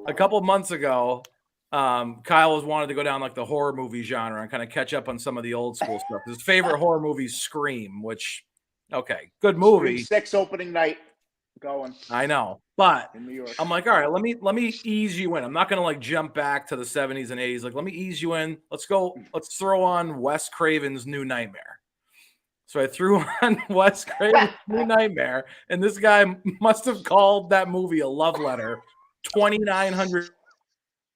A couple months ago, Kyle was wanted to go down like the horror movie genre and kind of catch up on some of the old school stuff. His favorite horror movie is Scream, which, okay, good movie. 6 opening night going I know, but in New York. I'm like, all right, let me ease you in. I'm not gonna like jump back to the 70s and 80s. Like, let me ease you in. Let's throw on Wes Craven's New Nightmare. So I threw on Wes Craven's New Nightmare, and this guy must have called that movie a love letter 2,900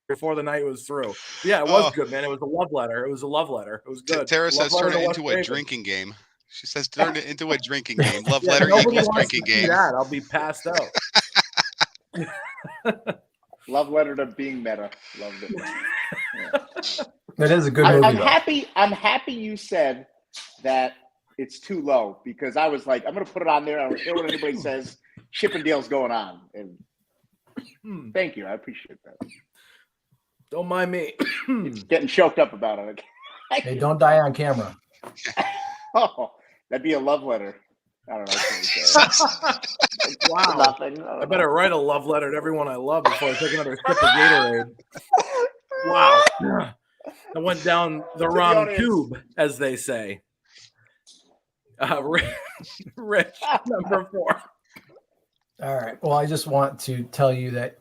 before the night was through. Yeah, it was good, man. It was a love letter. It was a love letter. It was good. Tara Love says letter turn to it Wes into a Craven. drinking game. She says turn it into a drinking game. Love Yeah, letter nobody equals wants drinking to see game. that. I'll be passed out. Love letter to being meta. Loved it. Yeah. That is a good I'm movie, though. happy. I'm happy you said that it's too low because I was like, I'm going to put it on there. I don't care what anybody says. Chip and Dale's going on, and thank you. I appreciate that. Don't mind me. Getting choked up about it. Hey, don't die on camera. Oh, that'd be a love letter. I don't know. I can't say. Wow. Nothing. I better write a love letter to everyone I love before I take another sip of Gatorade. Wow. I went down the wrong audience. tube, as they say. Rich, number 4. All right. Well, I just want to tell you that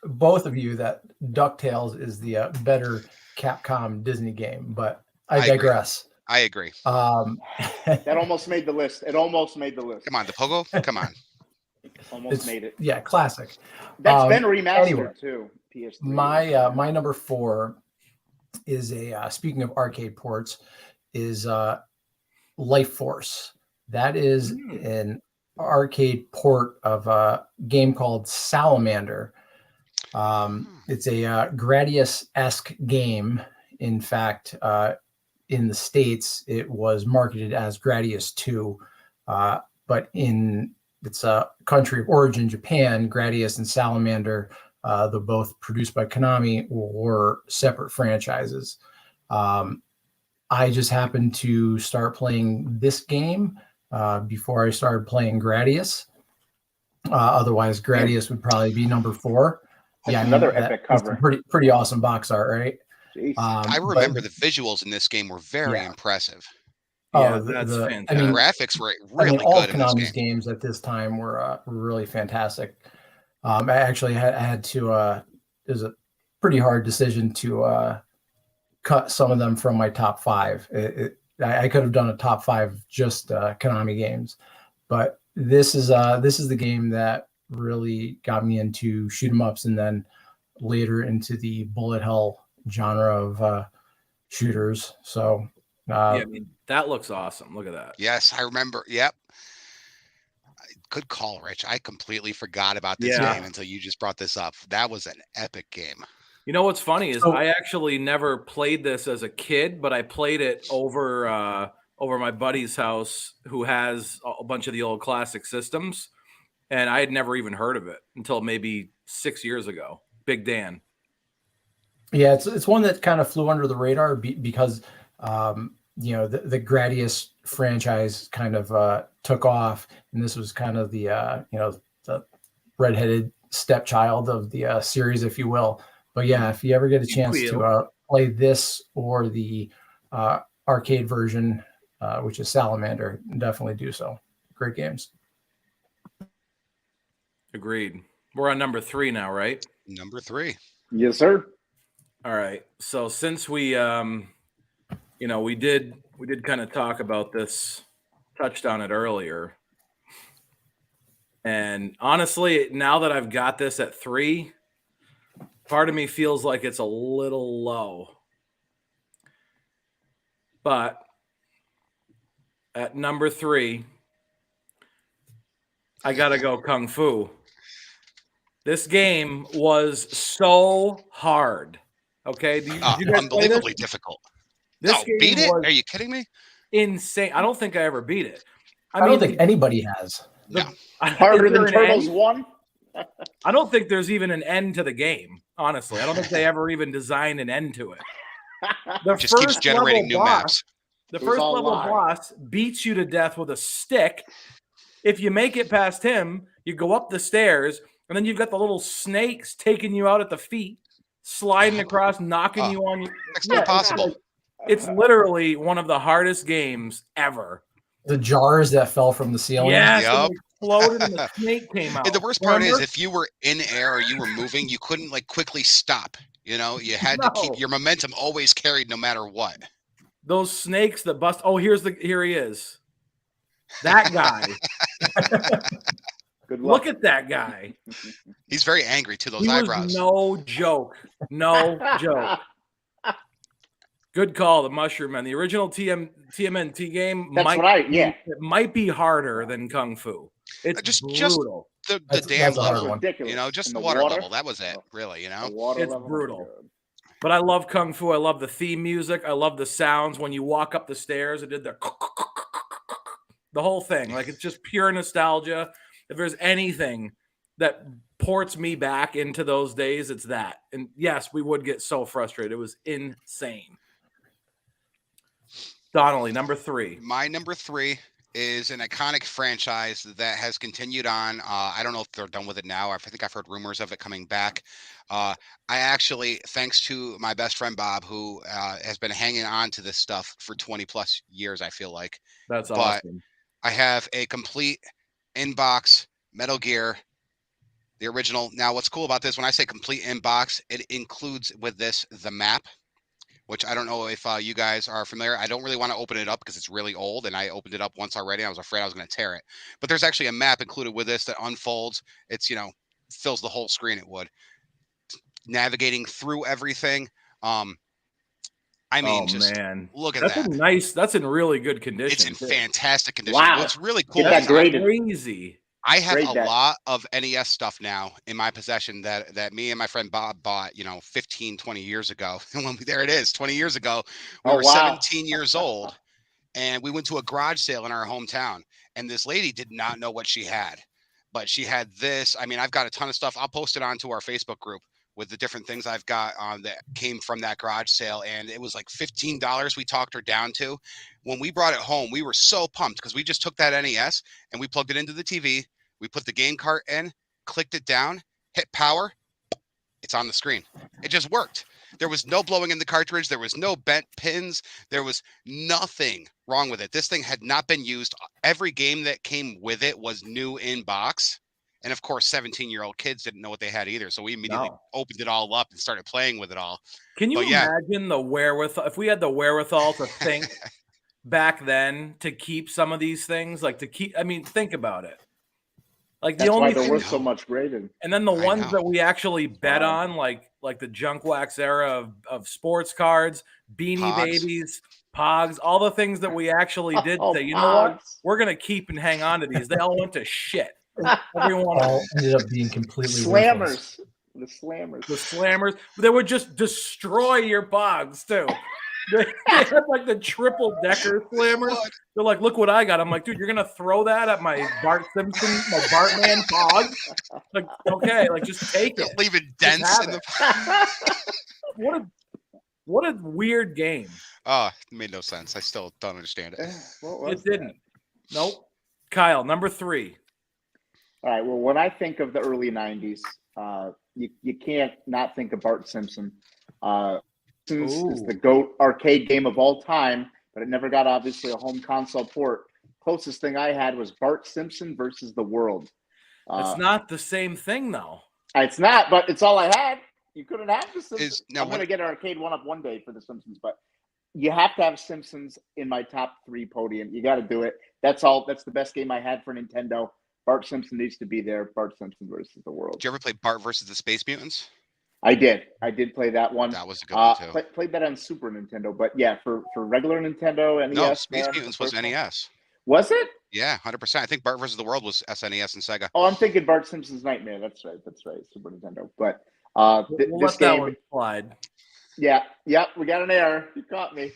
both of you that DuckTales is the better Capcom Disney game, but I agree. digress. I agree. That almost made the list. It almost made the list. Come on, the Pogo. Come on. Almost made it. Yeah, classic. That's been remastered anyway, too. PS3. My number 4 is a speaking of arcade ports is Life Force. That is an arcade port of a game called Salamander. It's a Gradius-esque game. In fact, in the States, it was marketed as Gradius 2, but in its country of origin, Japan, Gradius and Salamander, though both produced by Konami, were separate franchises. I just happened to start playing this game before I started playing Gradius. Otherwise, Gradius would probably be number 4. That's another epic cover. Pretty awesome box art, right? I remember the visuals in this game were very impressive. Yeah, that's fantastic. The graphics were really all good of in this Konami's game. games at this time were really fantastic. I actually had to. It was a pretty hard decision to cut some of them from my top 5. I could have done a top 5 just Konami games, but this is the game that really got me into shoot 'em ups, and then later into the bullet hell genre of shooters. So Yeah, I mean, that looks awesome. Look at that. Yes, I remember. Yep. Good call, Rich. I completely forgot about this Yeah. game until you just brought this up. That was an epic game. You know what's funny is So- I actually never played this as a kid, but I played it over my buddy's house who has a bunch of the old classic systems, and I had never even heard of it until maybe 6 years ago. Big Dan. Yeah, it's one that kind of flew under the radar because the Gradius franchise kind of took off, and this was kind of the the redheaded stepchild of the series, if you will. But yeah, if you ever get a chance to play this or the arcade version, which is Salamander, definitely do so. Great games. Agreed. We're on number 3 now, right? Number 3. Yes, sir. All right. So since we we did kind of talk about this, touched on it earlier. And honestly, now that I've got this at 3, part of me feels like it's a little low. But at number 3, I got to go Kung Fu. This game was so hard. Okay? Did you guys play Unbelievably this? difficult. This No, game beat it? was Are you kidding me? insane. I don't think I ever beat it. I don't think anybody has. No. Harder than an Turtles end? 1? I don't think there's even an end to the game. Honestly, I don't think they ever even designed an end to it. The Just keeps first generating level new boss- maps. The It was first all level lie. boss beats you to death with a stick. If you make it past him, you go up the stairs, and then you've got the little snakes taking you out at the feet, sliding across, knocking you on. Next to impossible. It's literally one of the hardest games ever. The jars that fell from the ceiling. Yes, Yep. and it exploded, and the snake came out. And the worst part is, Remember? if you were in air or you were moving, you couldn't like quickly stop. You know, you had to keep your momentum always carried no matter what. Those snakes that bust. Oh, here he is. That guy. Good luck. Look at that guy. He's very angry too. Those He eyebrows. was no joke. No joke. Good call, the Mushroom Man. The original TMNT game might be harder than Kung Fu. It's Just brutal. the That's damn a hard level. one. Ridiculous. You know, just And the the water water? level. That was it, really. You know, The water It's level was brutal. good. But I love Kung Fu. I love the theme music. I love the sounds when you walk up the stairs. It did the whole thing. Like, it's just pure nostalgia. If there's anything that ports me back into those days, it's that. And yes, we would get so frustrated. It was insane. Donnelly, number 3. my number 3 is an iconic franchise that has continued on. I don't know if they're done with it now. I think I've heard rumors of it coming back. I actually, thanks to my best friend Bob, who has been hanging on to this stuff for 20 plus years, I feel like. That's But awesome. I have a complete inbox Metal Gear, the original. Now, what's cool about this, when I say complete inbox, it includes with this the map, which I don't know if you guys are familiar. I don't really want to open it up because it's really old, and I opened it up once already. I was afraid I was going to tear it. But there's actually a map included with this that unfolds. It's, fills the whole screen, it would. Navigating through everything. Man. Look at That's that. That's in really good condition. It's in too. fantastic condition. Wow. What's really cool Get that is graded. Crazy. I have Grade a that. lot of NES stuff now in my possession that me and my friend Bob bought, 15, 20 years ago. And there it is, 20 years ago. We Oh, were wow. 17 years old, and we went to a garage sale in our hometown. And this lady did not know what she had, but she had this. I mean, I've got a ton of stuff. I'll post it onto our Facebook group with the different things I've got that came from that garage sale. And it was like $15 we talked her down to. When we brought it home, we were so pumped because we just took that NES and we plugged it into the TV. We put the game cart in, clicked it down, hit power. It's on the screen. It just worked. There was no blowing in the cartridge. There was no bent pins. There was nothing wrong with it. This thing had not been used. Every game that came with it was new in box. And of course, 17-year-old kids didn't know what they had either. So we immediately opened it all up and started playing with it all. Can you imagine the wherewithal? If we had the wherewithal to think back then to keep some of these things, think about it. Like That's why there was so much graded. And then the ones that we actually bet on, like the junk wax era of sports cards, Beanie Pogs. Babies, Pogs, all the things that we actually did say, you know what? We're going to keep and hang on to these. They all went to shit. Everyone all ended up being completely slammers. The slammers. The slammers. They would just destroy your pogs too. They had like the triple decker slammers. They're like, look what I got. I'm like, dude, you're gonna throw that at my Bart Simpson, my Bartman pog? Like, okay, like just take it. Leaving dents in the. What a weird game. Oh, it made no sense. I still don't understand it. It didn't. Nope. Kyle, number 3. All right. Well, when I think of the early '90s, you can't not think of Bart Simpson. Simpsons is the GOAT arcade game of all time, but it never got obviously a home console port. Closest thing I had was Bart Simpson versus the World. It's not the same thing though. It's not, but it's all I had. You couldn't have the Simpsons. I'm going to get an arcade one-up one day for the Simpsons, but you have to have Simpsons in my top 3 podium. You got to do it. That's all. That's the best game I had for Nintendo. Bart Simpson needs to be there. Bart Simpson versus the World. Did you ever play Bart versus the Space Mutants? I did. I did play that one. That was a good one too. Played that on Super Nintendo, but yeah, for regular Nintendo, NES. No, Space Mutants was NES. Was it? Yeah, 100%. I think Bart versus the World was SNES and Sega. Oh, I'm thinking Bart Simpson's Nightmare. That's right. Super Nintendo. But We'll this let that game, one slide. Yeah, we got an error. You caught me.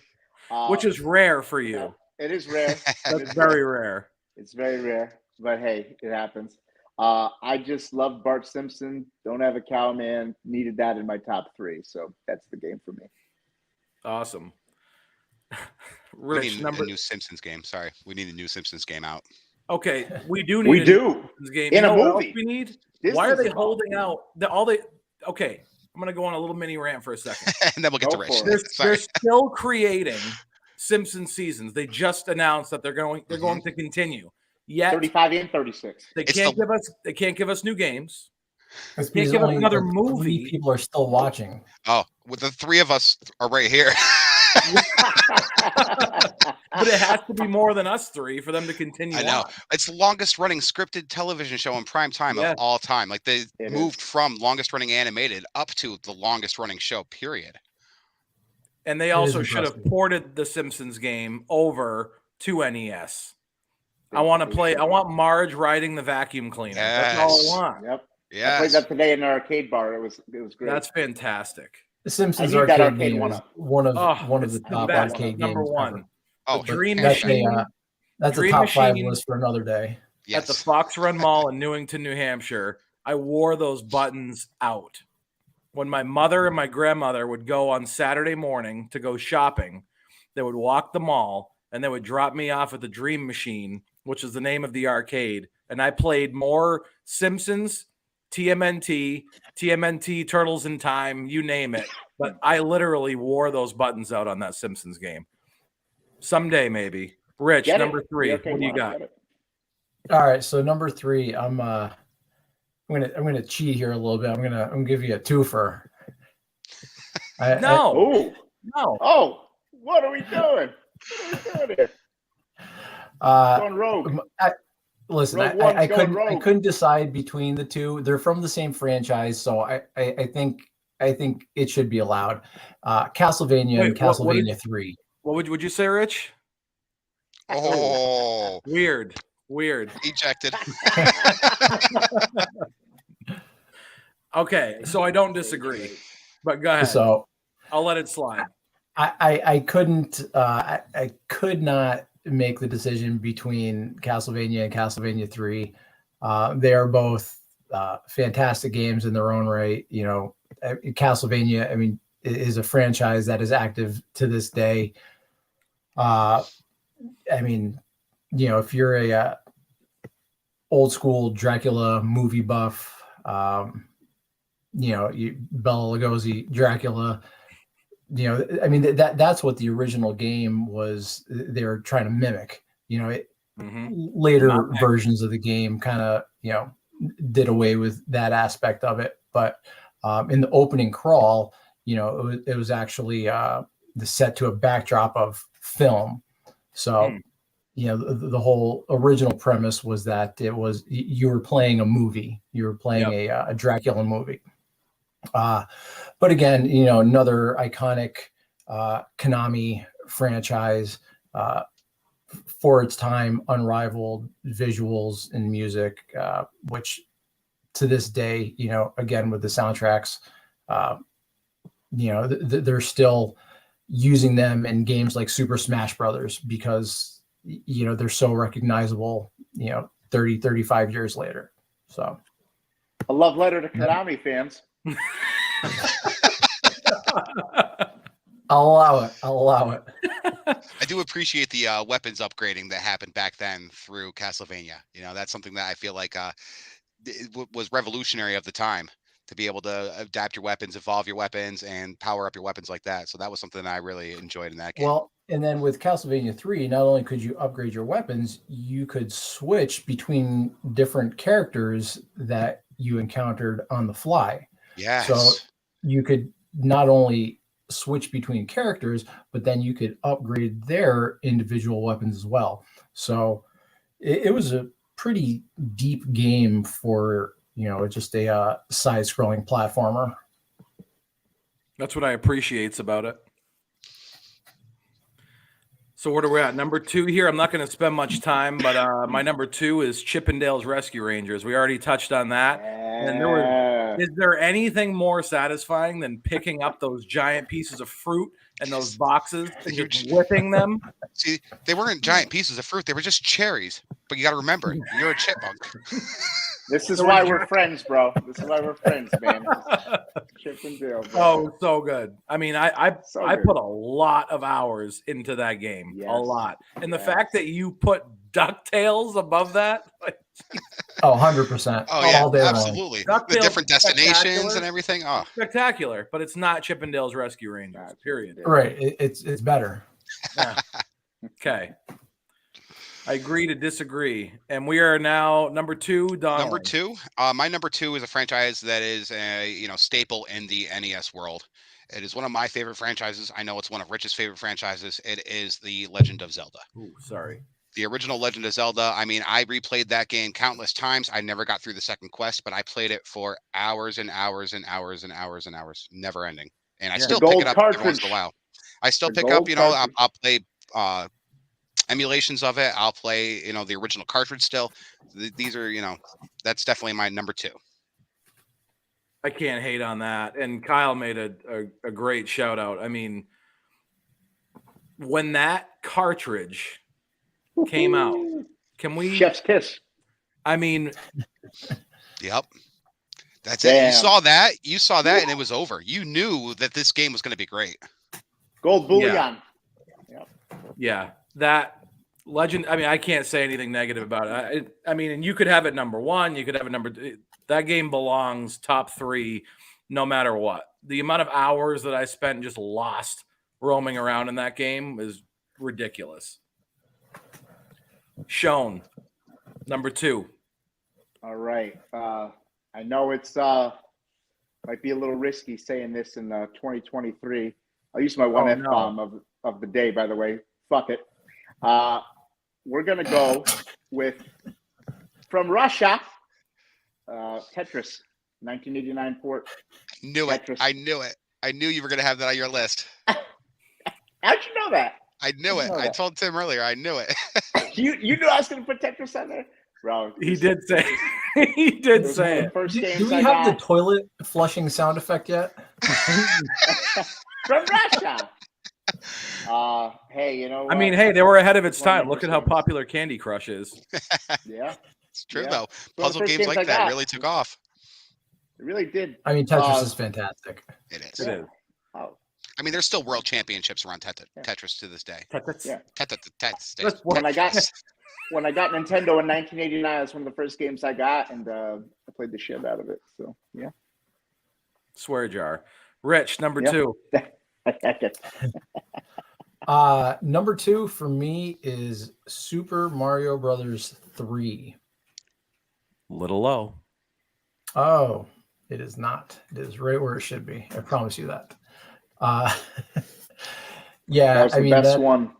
Which is rare for you. Yeah, it is rare. That's very rare. It's very rare, but hey, it happens. I just love Bart Simpson. Don't have a cowman. Needed that in my top 3, so that's the game for me. Awesome. Rich, we need a new Simpsons game. Sorry, we need a new Simpsons game out. Okay, we do need a new Simpsons game. In a movie. We need. Disney's Why are they holding out? Okay, I'm gonna go on a little mini rant for a second, and then we'll get to Rich. They're still creating Simpsons seasons. They just announced that they're going to continue. Yet 35 and 36. They can't give us new games. They can't give us another movie. People are still watching. Oh, well, the 3 of us are right here. But it has to be more than us 3 for them to continue. I know. On. It's the longest running scripted television show in prime time of all time. Like they moved from longest running animated up to the longest running show, period. And they also should have ported the Simpsons game over to NES. I want Marge riding the vacuum cleaner. Yes. That's all I want. Yep. Yeah. I played that today in an arcade bar. It was great. That's fantastic. The Simpsons arcade game is one of the top arcade games. Number 1. Ever. Oh, Dream Machine. That's a top 5 list for another day. Yes. At the Fox Run Mall in Newington, New Hampshire, I wore those buttons out. When my mother and my grandmother would go on Saturday morning to go shopping, they would walk the mall and they would drop me off at the Dream Machine, which is the name of the arcade. And I played more Simpsons, TMNT, Turtles in Time, you name it. But I literally wore those buttons out on that Simpsons game. Someday, maybe. Rich, number 3. What do you got? All right, so number 3, I'm gonna cheat here a little bit. I'm gonna give you a twofer. No. Oh, what are we doing? What are we doing here? Going rogue. Listen, I couldn't decide between the 2. They're from the same franchise, so I think it should be allowed. Castlevania and Castlevania 3. What would you say, Rich? Oh, weird. Ejected. Okay, so I don't disagree, but go ahead. So I'll let it slide. I could not make the decision between Castlevania and Castlevania 3. They are both fantastic games in their own right. You know, Castlevania, I mean, is a franchise that is active to this day. I mean, you know, if you're a old school Dracula movie buff, you know, Bela Lugosi, Dracula, you know, I mean, that's what the original game was. They were trying to mimic, you know, later versions of the game kind of, you know, did away with that aspect of it. But in the opening crawl, you know, it was actually the set to a backdrop of film. So, you know, the whole original premise was that you were playing a movie, you were playing a Dracula movie. But again, you know, another iconic Konami franchise, for its time, unrivaled visuals and music, which to this day, you know, again with the soundtracks, you know, they're still using them in games like Super Smash Brothers because, you know, they're so recognizable, you know, 35 years later. So a love letter to Konami fans. I'll allow it. I do appreciate the weapons upgrading that happened back then through Castlevania. You know, that's something that I feel like was revolutionary of the time, to be able to adapt your weapons, evolve your weapons, and power up your weapons like that. So that was something that I really enjoyed in that game. Well, and then with Castlevania 3, not only could you upgrade your weapons, you could switch between different characters that you encountered on the fly. Yes. So you could not only switch between characters, but then you could upgrade their individual weapons as well. So it was a pretty deep game for, you know, just a side-scrolling platformer. That's what I appreciate about it. So what are we at? Number 2 here. I'm not going to spend much time, but my number 2 is Chippendale's Rescue Rangers. We already touched on that. And is there anything more satisfying than picking up those giant pieces of fruit and those boxes and just whipping them? See, they weren't giant pieces of fruit. They were just cherries. But you got to remember, you're a chipmunk. This is why we're friends, bro. This is why we're friends, man. Chip and Dale, bro. Oh, so good. I mean, I put a lot of hours into that game. Yes. A lot. And the fact that you put DuckTales above that. Like, oh, 100%. Oh, yeah, all day absolutely. long. The different destinations and everything. Oh, spectacular. But it's not Chippendale's Rescue Rangers, period. Right. It's better. Yeah. Okay. I agree to disagree. And we are now number 2, Donald. Number 2. My number 2 is a franchise that is a staple in the NES world. It is one of my favorite franchises. I know it's one of Rich's favorite franchises. It is The Legend of Zelda. Ooh, sorry. The original Legend of Zelda. I mean, I replayed that game countless times. I never got through the second quest, but I played it for hours and hours and hours and hours and hours, never ending. And I still pick it up every once in a while. I still pick up, I'll play emulations of it. I'll play, the original cartridge still. These are, that's definitely my number 2. I can't hate on that. And Kyle made a great shout out. I mean, when that cartridge came out, can we Chef's kiss? I mean, yep. That's it. You saw that and it was over. You knew that this game was going to be great. Gold bullion. Yeah. That Legend, I mean, I can't say anything negative about it. I mean, and you could have it number 1, you could have it number 2. That game belongs top 3 no matter what. The amount of hours that I spent just lost roaming around in that game is ridiculous. Shown, number 2. All right. I know it's might be a little risky saying this in 2023. I'll use my one F-bomb of the day, by the way. Fuck it. We're going to go with, from Russia, Tetris, 1989 port. Tetris. I knew it. I knew you were going to have that on your list. How'd you know that? I knew it. I told Tim earlier. I knew it. You knew I was going to put Tetris on there? Bro. He did say he did say it. First do we have the toilet flushing sound effect yet? From Russia. Hey, I mean, hey, they were ahead of its time. Look at how popular Candy Crush is. Yeah. It's true, though. Puzzle games like that really took off. It really did. I mean, Tetris is fantastic. It is. It is. Oh. I mean, there's still world championships around Tetris to this day. Yeah. Tetris. When I got Nintendo in 1989, it was one of the first games I got, and I played the shit out of it. So, yeah. Swear jar. Rich, number 2. Number 2 for me is Super Mario Brothers 3. Little low. Oh, it is not. It is right where it should be. I promise you that. Yeah, that was the best one.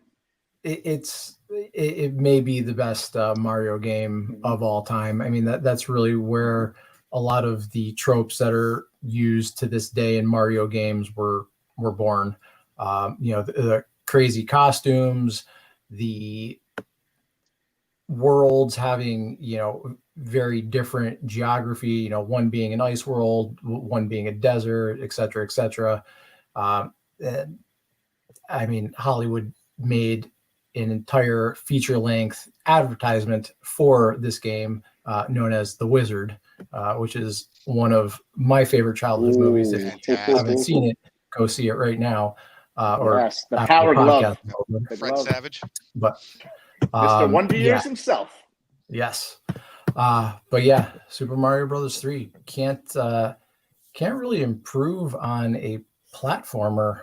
It may be the best Mario game of all time. I mean, that's really where a lot of the tropes that are used to this day in Mario games were born. The crazy costumes, the worlds having, very different geography, you know, one being an ice world, one being a desert, et cetera, et cetera. And, I mean, Hollywood made an entire feature-length advertisement for this game known as The Wizard, which is one of my favorite childhood movies. If you haven't seen it, go see it right now. Or yes, the after power glove. Fred Savage. But Mr. Wonder Years himself. Yes. But yeah, Super Mario Brothers 3 can't really improve on a platformer,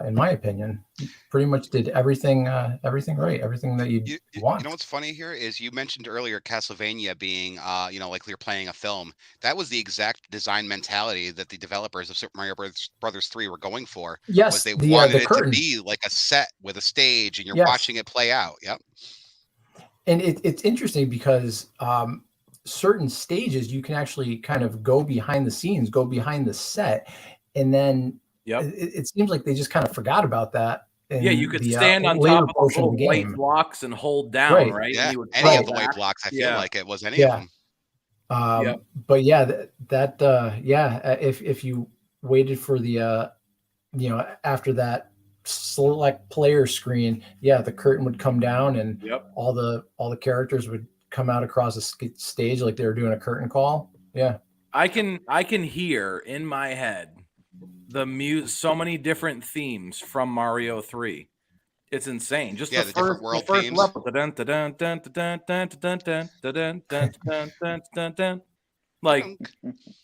in my opinion. Pretty much did everything right, everything that you want. You know what's funny here is you mentioned earlier Castlevania being, like you're playing a film. That was the exact design mentality that the developers of Super Mario Brothers 3 were going for. Yes, was they wanted it curtain to be like a set with a stage, and you're Yes. watching it play out. Yep. And it's interesting because certain stages you can actually kind of go behind the scenes, go behind the set, and then it seems like they just kind of forgot about that. Yeah, you could stand on top of those little white blocks and hold down, right? Yeah, And you would any of the white blocks. I feel like it was any of them. But yeah, if you waited for the after that select player screen, the curtain would come down and all the characters would come out across the stage like they were doing a curtain call. Yeah, I can hear in my head so many different themes from Mario 3. It's insane. Just the different world themes. Like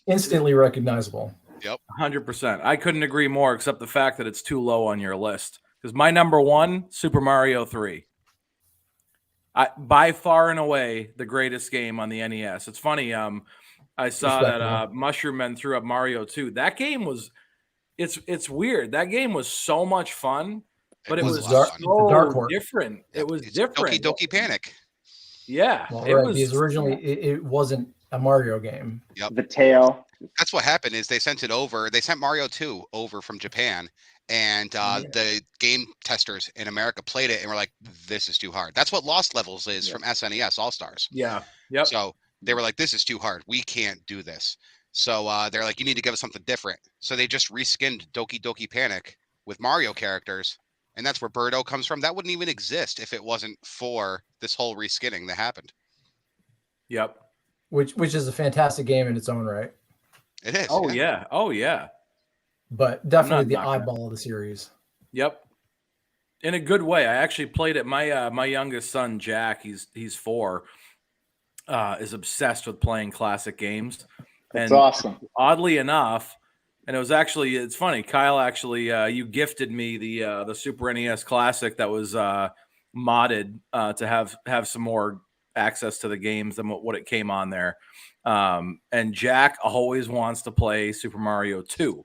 instantly recognizable. Yep. 100%. I couldn't agree more, except the fact that it's too low on your list. Because my number one, Super Mario 3. By far and away the greatest game on the NES. It's funny. I saw that Mushroom Men threw up Mario 2. That game was it's weird. That game was so much fun, but it was so different. It was different. Doki Panic. Yeah. Well, because originally it wasn't a Mario game. Yep. The tail. That's what happened is they sent it over. They sent Mario 2 over from Japan, and the game testers in America played it and were like, this is too hard. That's what Lost Levels is from SNES All-Stars. Yeah. Yep. So they were like, this is too hard. We can't do this. So they're like, you need to give us something different. So they just reskinned Doki Doki Panic with Mario characters. And that's where Birdo comes from. That wouldn't even exist if it wasn't for this whole reskinning that happened. Yep. Which is a fantastic game in its own right. It is. Oh, yeah. Oh, yeah. But definitely the oddball of the series. Yep. In a good way. I actually played it. My youngest son, Jack, he's 4, is obsessed with playing classic games. That's awesome. Oddly enough, and it's funny, Kyle, actually, you gifted me the Super NES Classic that was modded to have some more access to the games than what it came on there. And Jack always wants to play Super Mario 2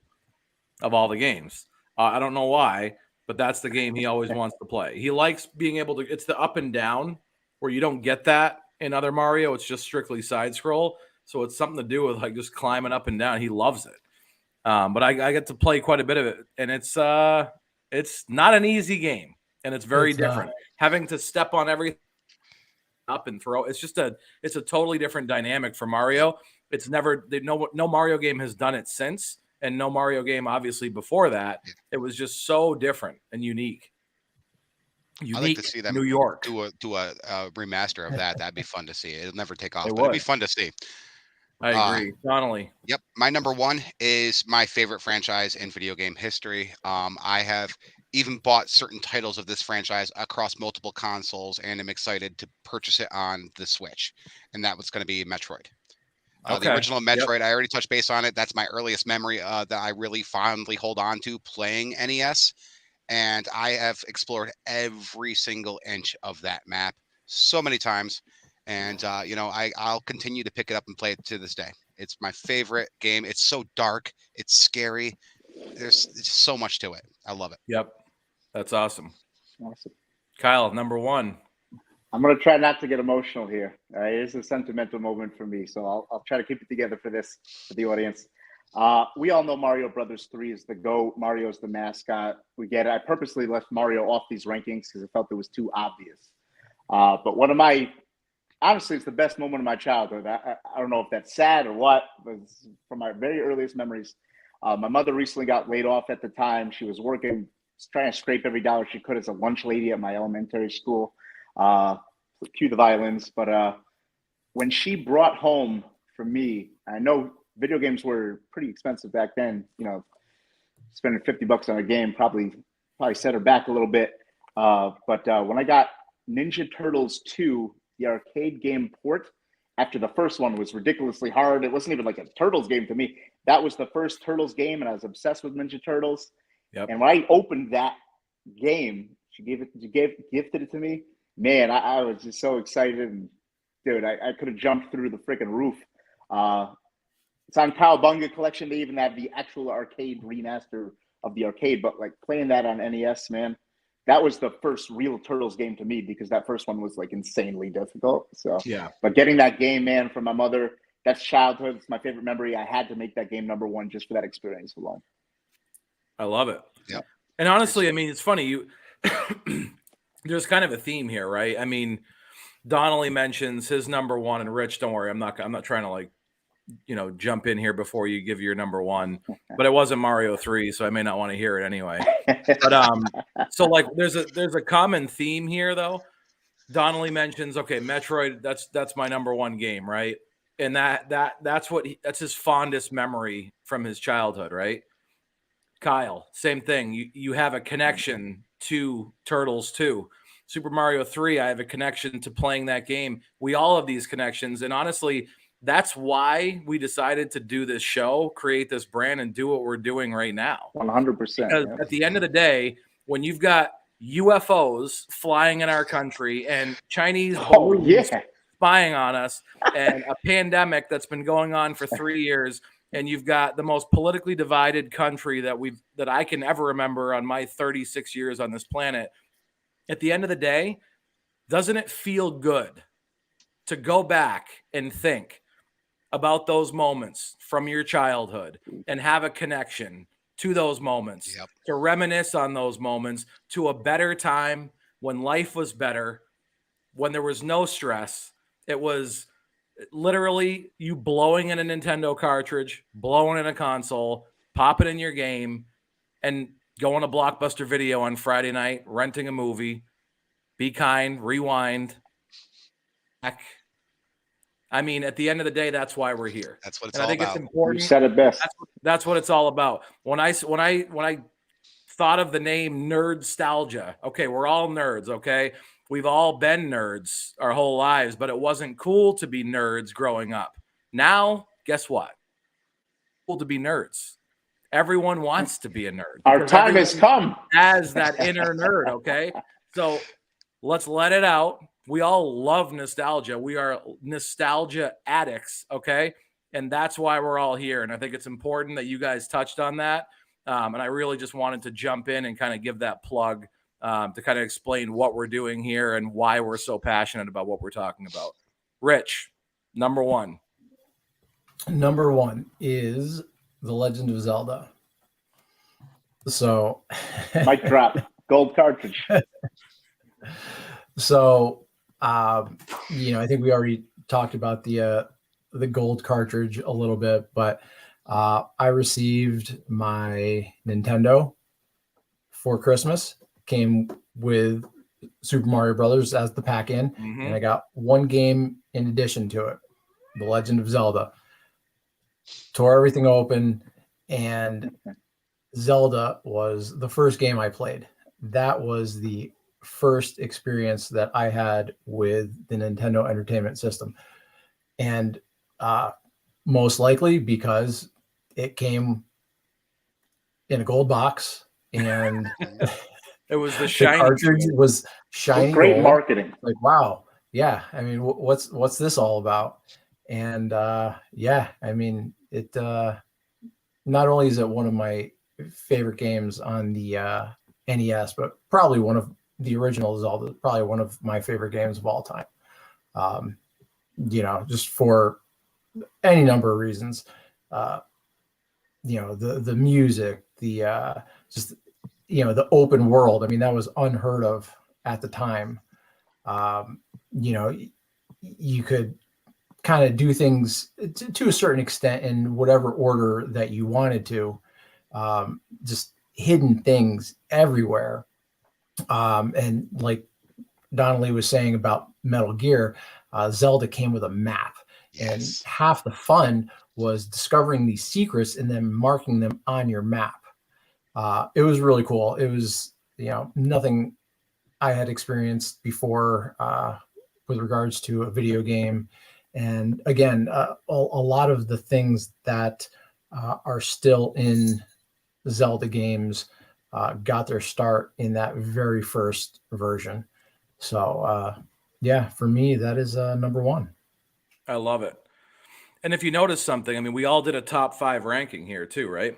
of all the games. I don't know why, but that's the game he always wants to play. He likes being able to, it's the up and down where you don't get that in other Mario. It's just strictly side scroll. So it's something to do with like just climbing up and down. He loves it. But I get to play quite a bit of it, and it's not an easy game, and it's very different. Having to step on everything up and throw, it's a totally different dynamic for Mario. It's no Mario game has done it since, and no Mario game obviously before that. It was just so different and unique. I'd like to see them New York do a remaster of that. That'd be fun to see. It'll never take off, but would. It'd be fun to see. I agree. Donnelly. Yep. My number one is my favorite franchise in video game history. I have even bought certain titles of this franchise across multiple consoles, and I'm excited to purchase it on the Switch. And that was going to be Metroid. The original Metroid, I already touched base on it. That's my earliest memory that I really fondly hold on to playing NES. And I have explored every single inch of that map so many times. And, I'll continue to pick it up and play it to this day. It's my favorite game. It's so dark. It's scary. There's so much to it. I love it. Yep. That's awesome. Awesome. Kyle, number one. I'm going to try not to get emotional here. It is a sentimental moment for me, so I'll try to keep it together for the audience. We all know Mario Brothers 3 is the GOAT. Mario's the mascot. We get it. I purposely left Mario off these rankings because I felt it was too obvious. But one of my honestly, it's the best moment of my childhood. I don't know if that's sad or what, but it's from my very earliest memories. My mother recently got laid off at the time. She was working, trying to scrape every dollar she could as a lunch lady at my elementary school. Cue the violins. But when she brought home for me, I know video games were pretty expensive back then. You know, spending $50 on a game probably set her back a little bit. But when I got Ninja Turtles 2, the arcade game port, after the first one was ridiculously hard, it wasn't even like a Turtles game to me. That was the first Turtles game, and I was obsessed with Ninja Turtles. Yep. And when I opened that game, she gifted it to me. Man, I was just so excited, and dude, I could have jumped through the freaking roof. It's on Cowabunga Collection. They even have the actual arcade remaster of the arcade, but like playing that on NES, man, that was the first real Turtles game to me, because that first one was like insanely difficult. So Yeah. But getting that game, man, from my mother, that's childhood. It's my favorite memory. I had to make that game number one just for that experience alone. I love it. Yeah. And honestly, I mean, it's funny. There's kind of a theme here, right? I mean, Donnelly mentions his number one, and Rich, don't worry, I'm not trying to like, jump in here before you give your number one, but it wasn't Mario 3, so I may not want to hear it anyway. But so like there's a common theme here though. Donnelly mentions, okay, Metroid, that's my number one game, right? And that's that's his fondest memory from his childhood, right? Kyle, same thing. You have a connection to Turtles 2. Super Mario 3, I have a connection to playing that game. We all have these connections, and honestly, that's why we decided to do this show, create this brand, and do what we're doing right now. 100%. Because at the end of the day, when you've got UFOs flying in our country and Chinese balloons spying on us, and a pandemic that's been going on for 3 years, and you've got the most politically divided country that I can ever remember on my 36 years on this planet, at the end of the day, doesn't it feel good to go back and think about those moments from your childhood and have a connection to those moments, to reminisce on those moments, to a better time when life was better, when there was no stress? It was literally you blowing in a Nintendo cartridge, blowing in a console, popping in your game, and going to Blockbuster Video on Friday night, renting a movie, Be Kind, Rewind, back. I mean, at the end of the day, that's why we're here. That's what it's and all I think about. It's important. You said it best. That's what it's all about. When I thought of the name Nerdstalgia, okay, we're all nerds, okay? We've all been nerds our whole lives, but it wasn't cool to be nerds growing up. Now, guess what? Cool to be nerds. Everyone wants to be a nerd. Our time has come. As that inner nerd, okay? So let's let it out. We all love nostalgia. We are nostalgia addicts, okay? And that's why we're all here. And I think it's important that you guys touched on that. And I really just wanted to jump in and kind of give that plug to kind of explain what we're doing here and why we're so passionate about what we're talking about. Rich, number one. Number one is The Legend of Zelda. So, mic drop, gold cartridge. So, I think we already talked about the gold cartridge a little bit, but I received my Nintendo for Christmas. Came with Super Mario Brothers as the pack-in, and I got one game in addition to it, The Legend of Zelda. Tore everything open, and Zelda was the first game I played. That was the first experience that I had with the Nintendo Entertainment System. And most likely because it came in a gold box, and it was the shiny cartridge was shiny. Great gold. Marketing. Like, wow. Yeah. I mean, what's this all about? And I mean, it not only is it one of my favorite games on the NES, but probably one of the original Zelda, probably one of my favorite games of all time. Just for any number of reasons. The music, the the open world. I mean, that was unheard of at the time. you could kind of do things to a certain extent in whatever order that you wanted to. Just hidden things everywhere. And like Donnelly was saying about Metal Gear, Zelda came with a map, and half the fun was discovering these secrets and then marking them on your map. It was really cool. It was, nothing I had experienced before with regards to a video game. And again, a lot of the things that are still in Zelda games got their start in that very first version. So yeah, for me, that is number one. I love it. And if you notice something, I mean, we all did a top 5 ranking here too, right?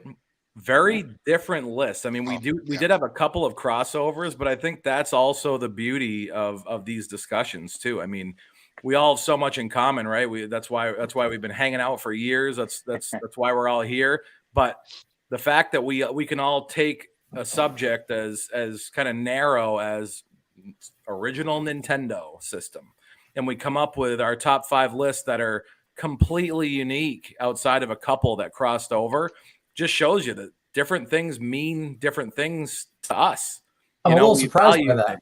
Very different lists. I mean, we did have a couple of crossovers, but I think that's also the beauty of these discussions too. I mean, we all have so much in common, right? That's why we've been hanging out for years. That's why we're all here. But the fact that we can all take a subject as kind of narrow as original Nintendo system, and we come up with our top 5 lists that are completely unique outside of a couple that crossed over, just shows you that different things mean different things to us. I'm a little surprised by that.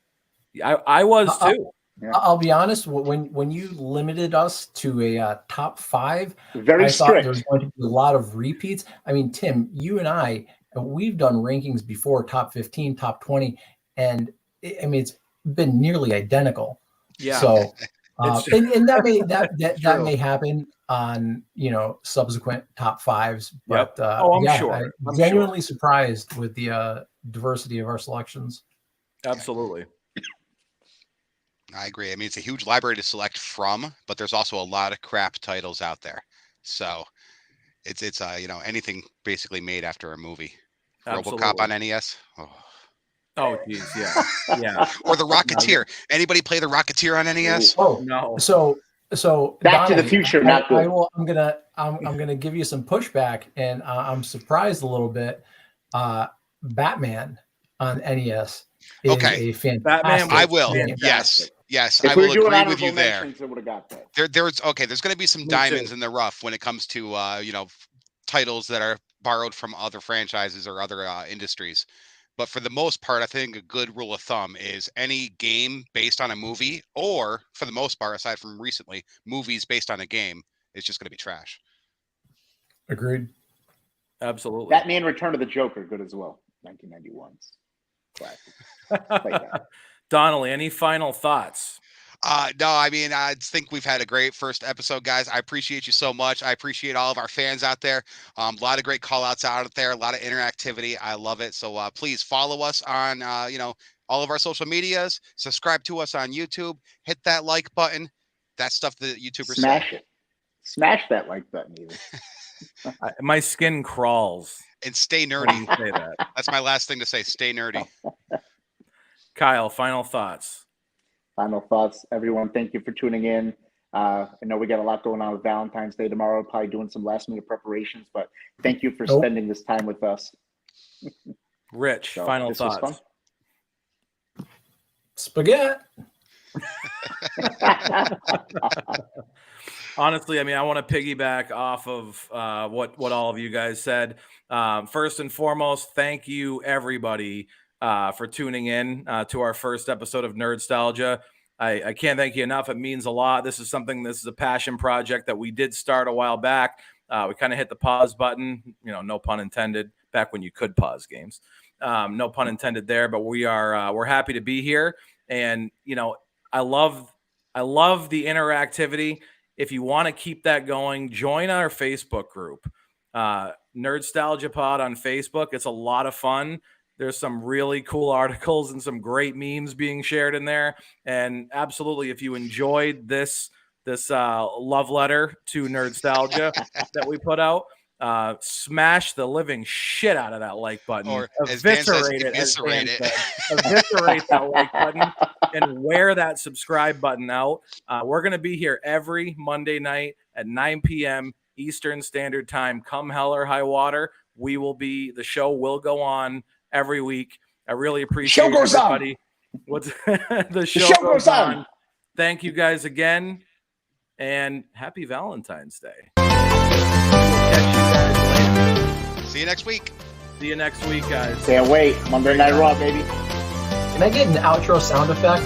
I was too. I'll be honest. When you limited us to a top 5, very strict. Thought there was going to be a lot of repeats. I mean, Tim, you and we've done rankings before, top 15, top 20, and it's been nearly identical. Yeah. So, and that may happen on subsequent top 5s. But I'm sure. I'm genuinely surprised with the diversity of our selections. Absolutely. I agree. I mean, it's a huge library to select from, but there's also a lot of crap titles out there. So it's anything basically made after a movie. Absolutely. RoboCop on NES. Oh geez, yeah. Or The Rocketeer. Anybody play The Rocketeer on NES? Oh no. So Back Donnelly, to the Future, not good. I'm gonna give you some pushback, and I'm surprised a little bit. Batman on NES is a fantastic. Batman, I will. game. Yes, If I we will were doing agree with you honorable there. mentions, it would have got that. There's going to be some diamonds in the rough when it comes to titles that are borrowed from other franchises or other industries. But for the most part, I think a good rule of thumb is any game based on a movie, or for the most part, aside from recently, movies based on a game, is just going to be trash. Agreed. Absolutely. Batman Return of the Joker, good as well. 1991's classic. Donnelly, any final thoughts? No, I mean, I think we've had a great first episode, guys. I appreciate you so much. I appreciate all of our fans out there. A lot of great call outs out there, a lot of interactivity. I love it. So please follow us on, all of our social medias, subscribe to us on YouTube, hit that like button. That stuff that YouTubers Smash it. Smash that like button even. My skin crawls. And stay nerdy. Say that. That's my last thing to say. Stay nerdy. Kyle, final thoughts. Final thoughts, everyone. Thank you for tuning in. I know we got a lot going on with Valentine's Day tomorrow, probably doing some last minute preparations, but thank you for spending this time with us. Rich, final thoughts. Spaghetti. Honestly, I mean, I want to piggyback off of what all of you guys said. First and foremost, thank you everybody for tuning in to our first episode of Nerdstalgia. I can't thank you enough. It means a lot. This is a passion project that we did start a while back. We kind of hit the pause button, no pun intended, back when you could pause games. No pun intended there, but we're happy to be here. And, I love the interactivity. If you want to keep that going, join our Facebook group, Nerdstalgia Pod on Facebook. It's a lot of fun. There's some really cool articles and some great memes being shared in there. And absolutely, if you enjoyed this love letter to Nerdstalgia that we put out, smash the living shit out of that like button. Or eviscerate it. Eviscerate that like button and wear that subscribe button out. We're going to be here every Monday night at 9 p.m. Eastern Standard Time. Come hell or high water, the show will go on every week. I really appreciate everybody. The show goes on. Thank you guys again. and happy Valentine's Day. We'll catch you guys later. See you next week. See you next week, guys. Can't wait. Monday Night Raw, baby. Can I get an outro sound effect?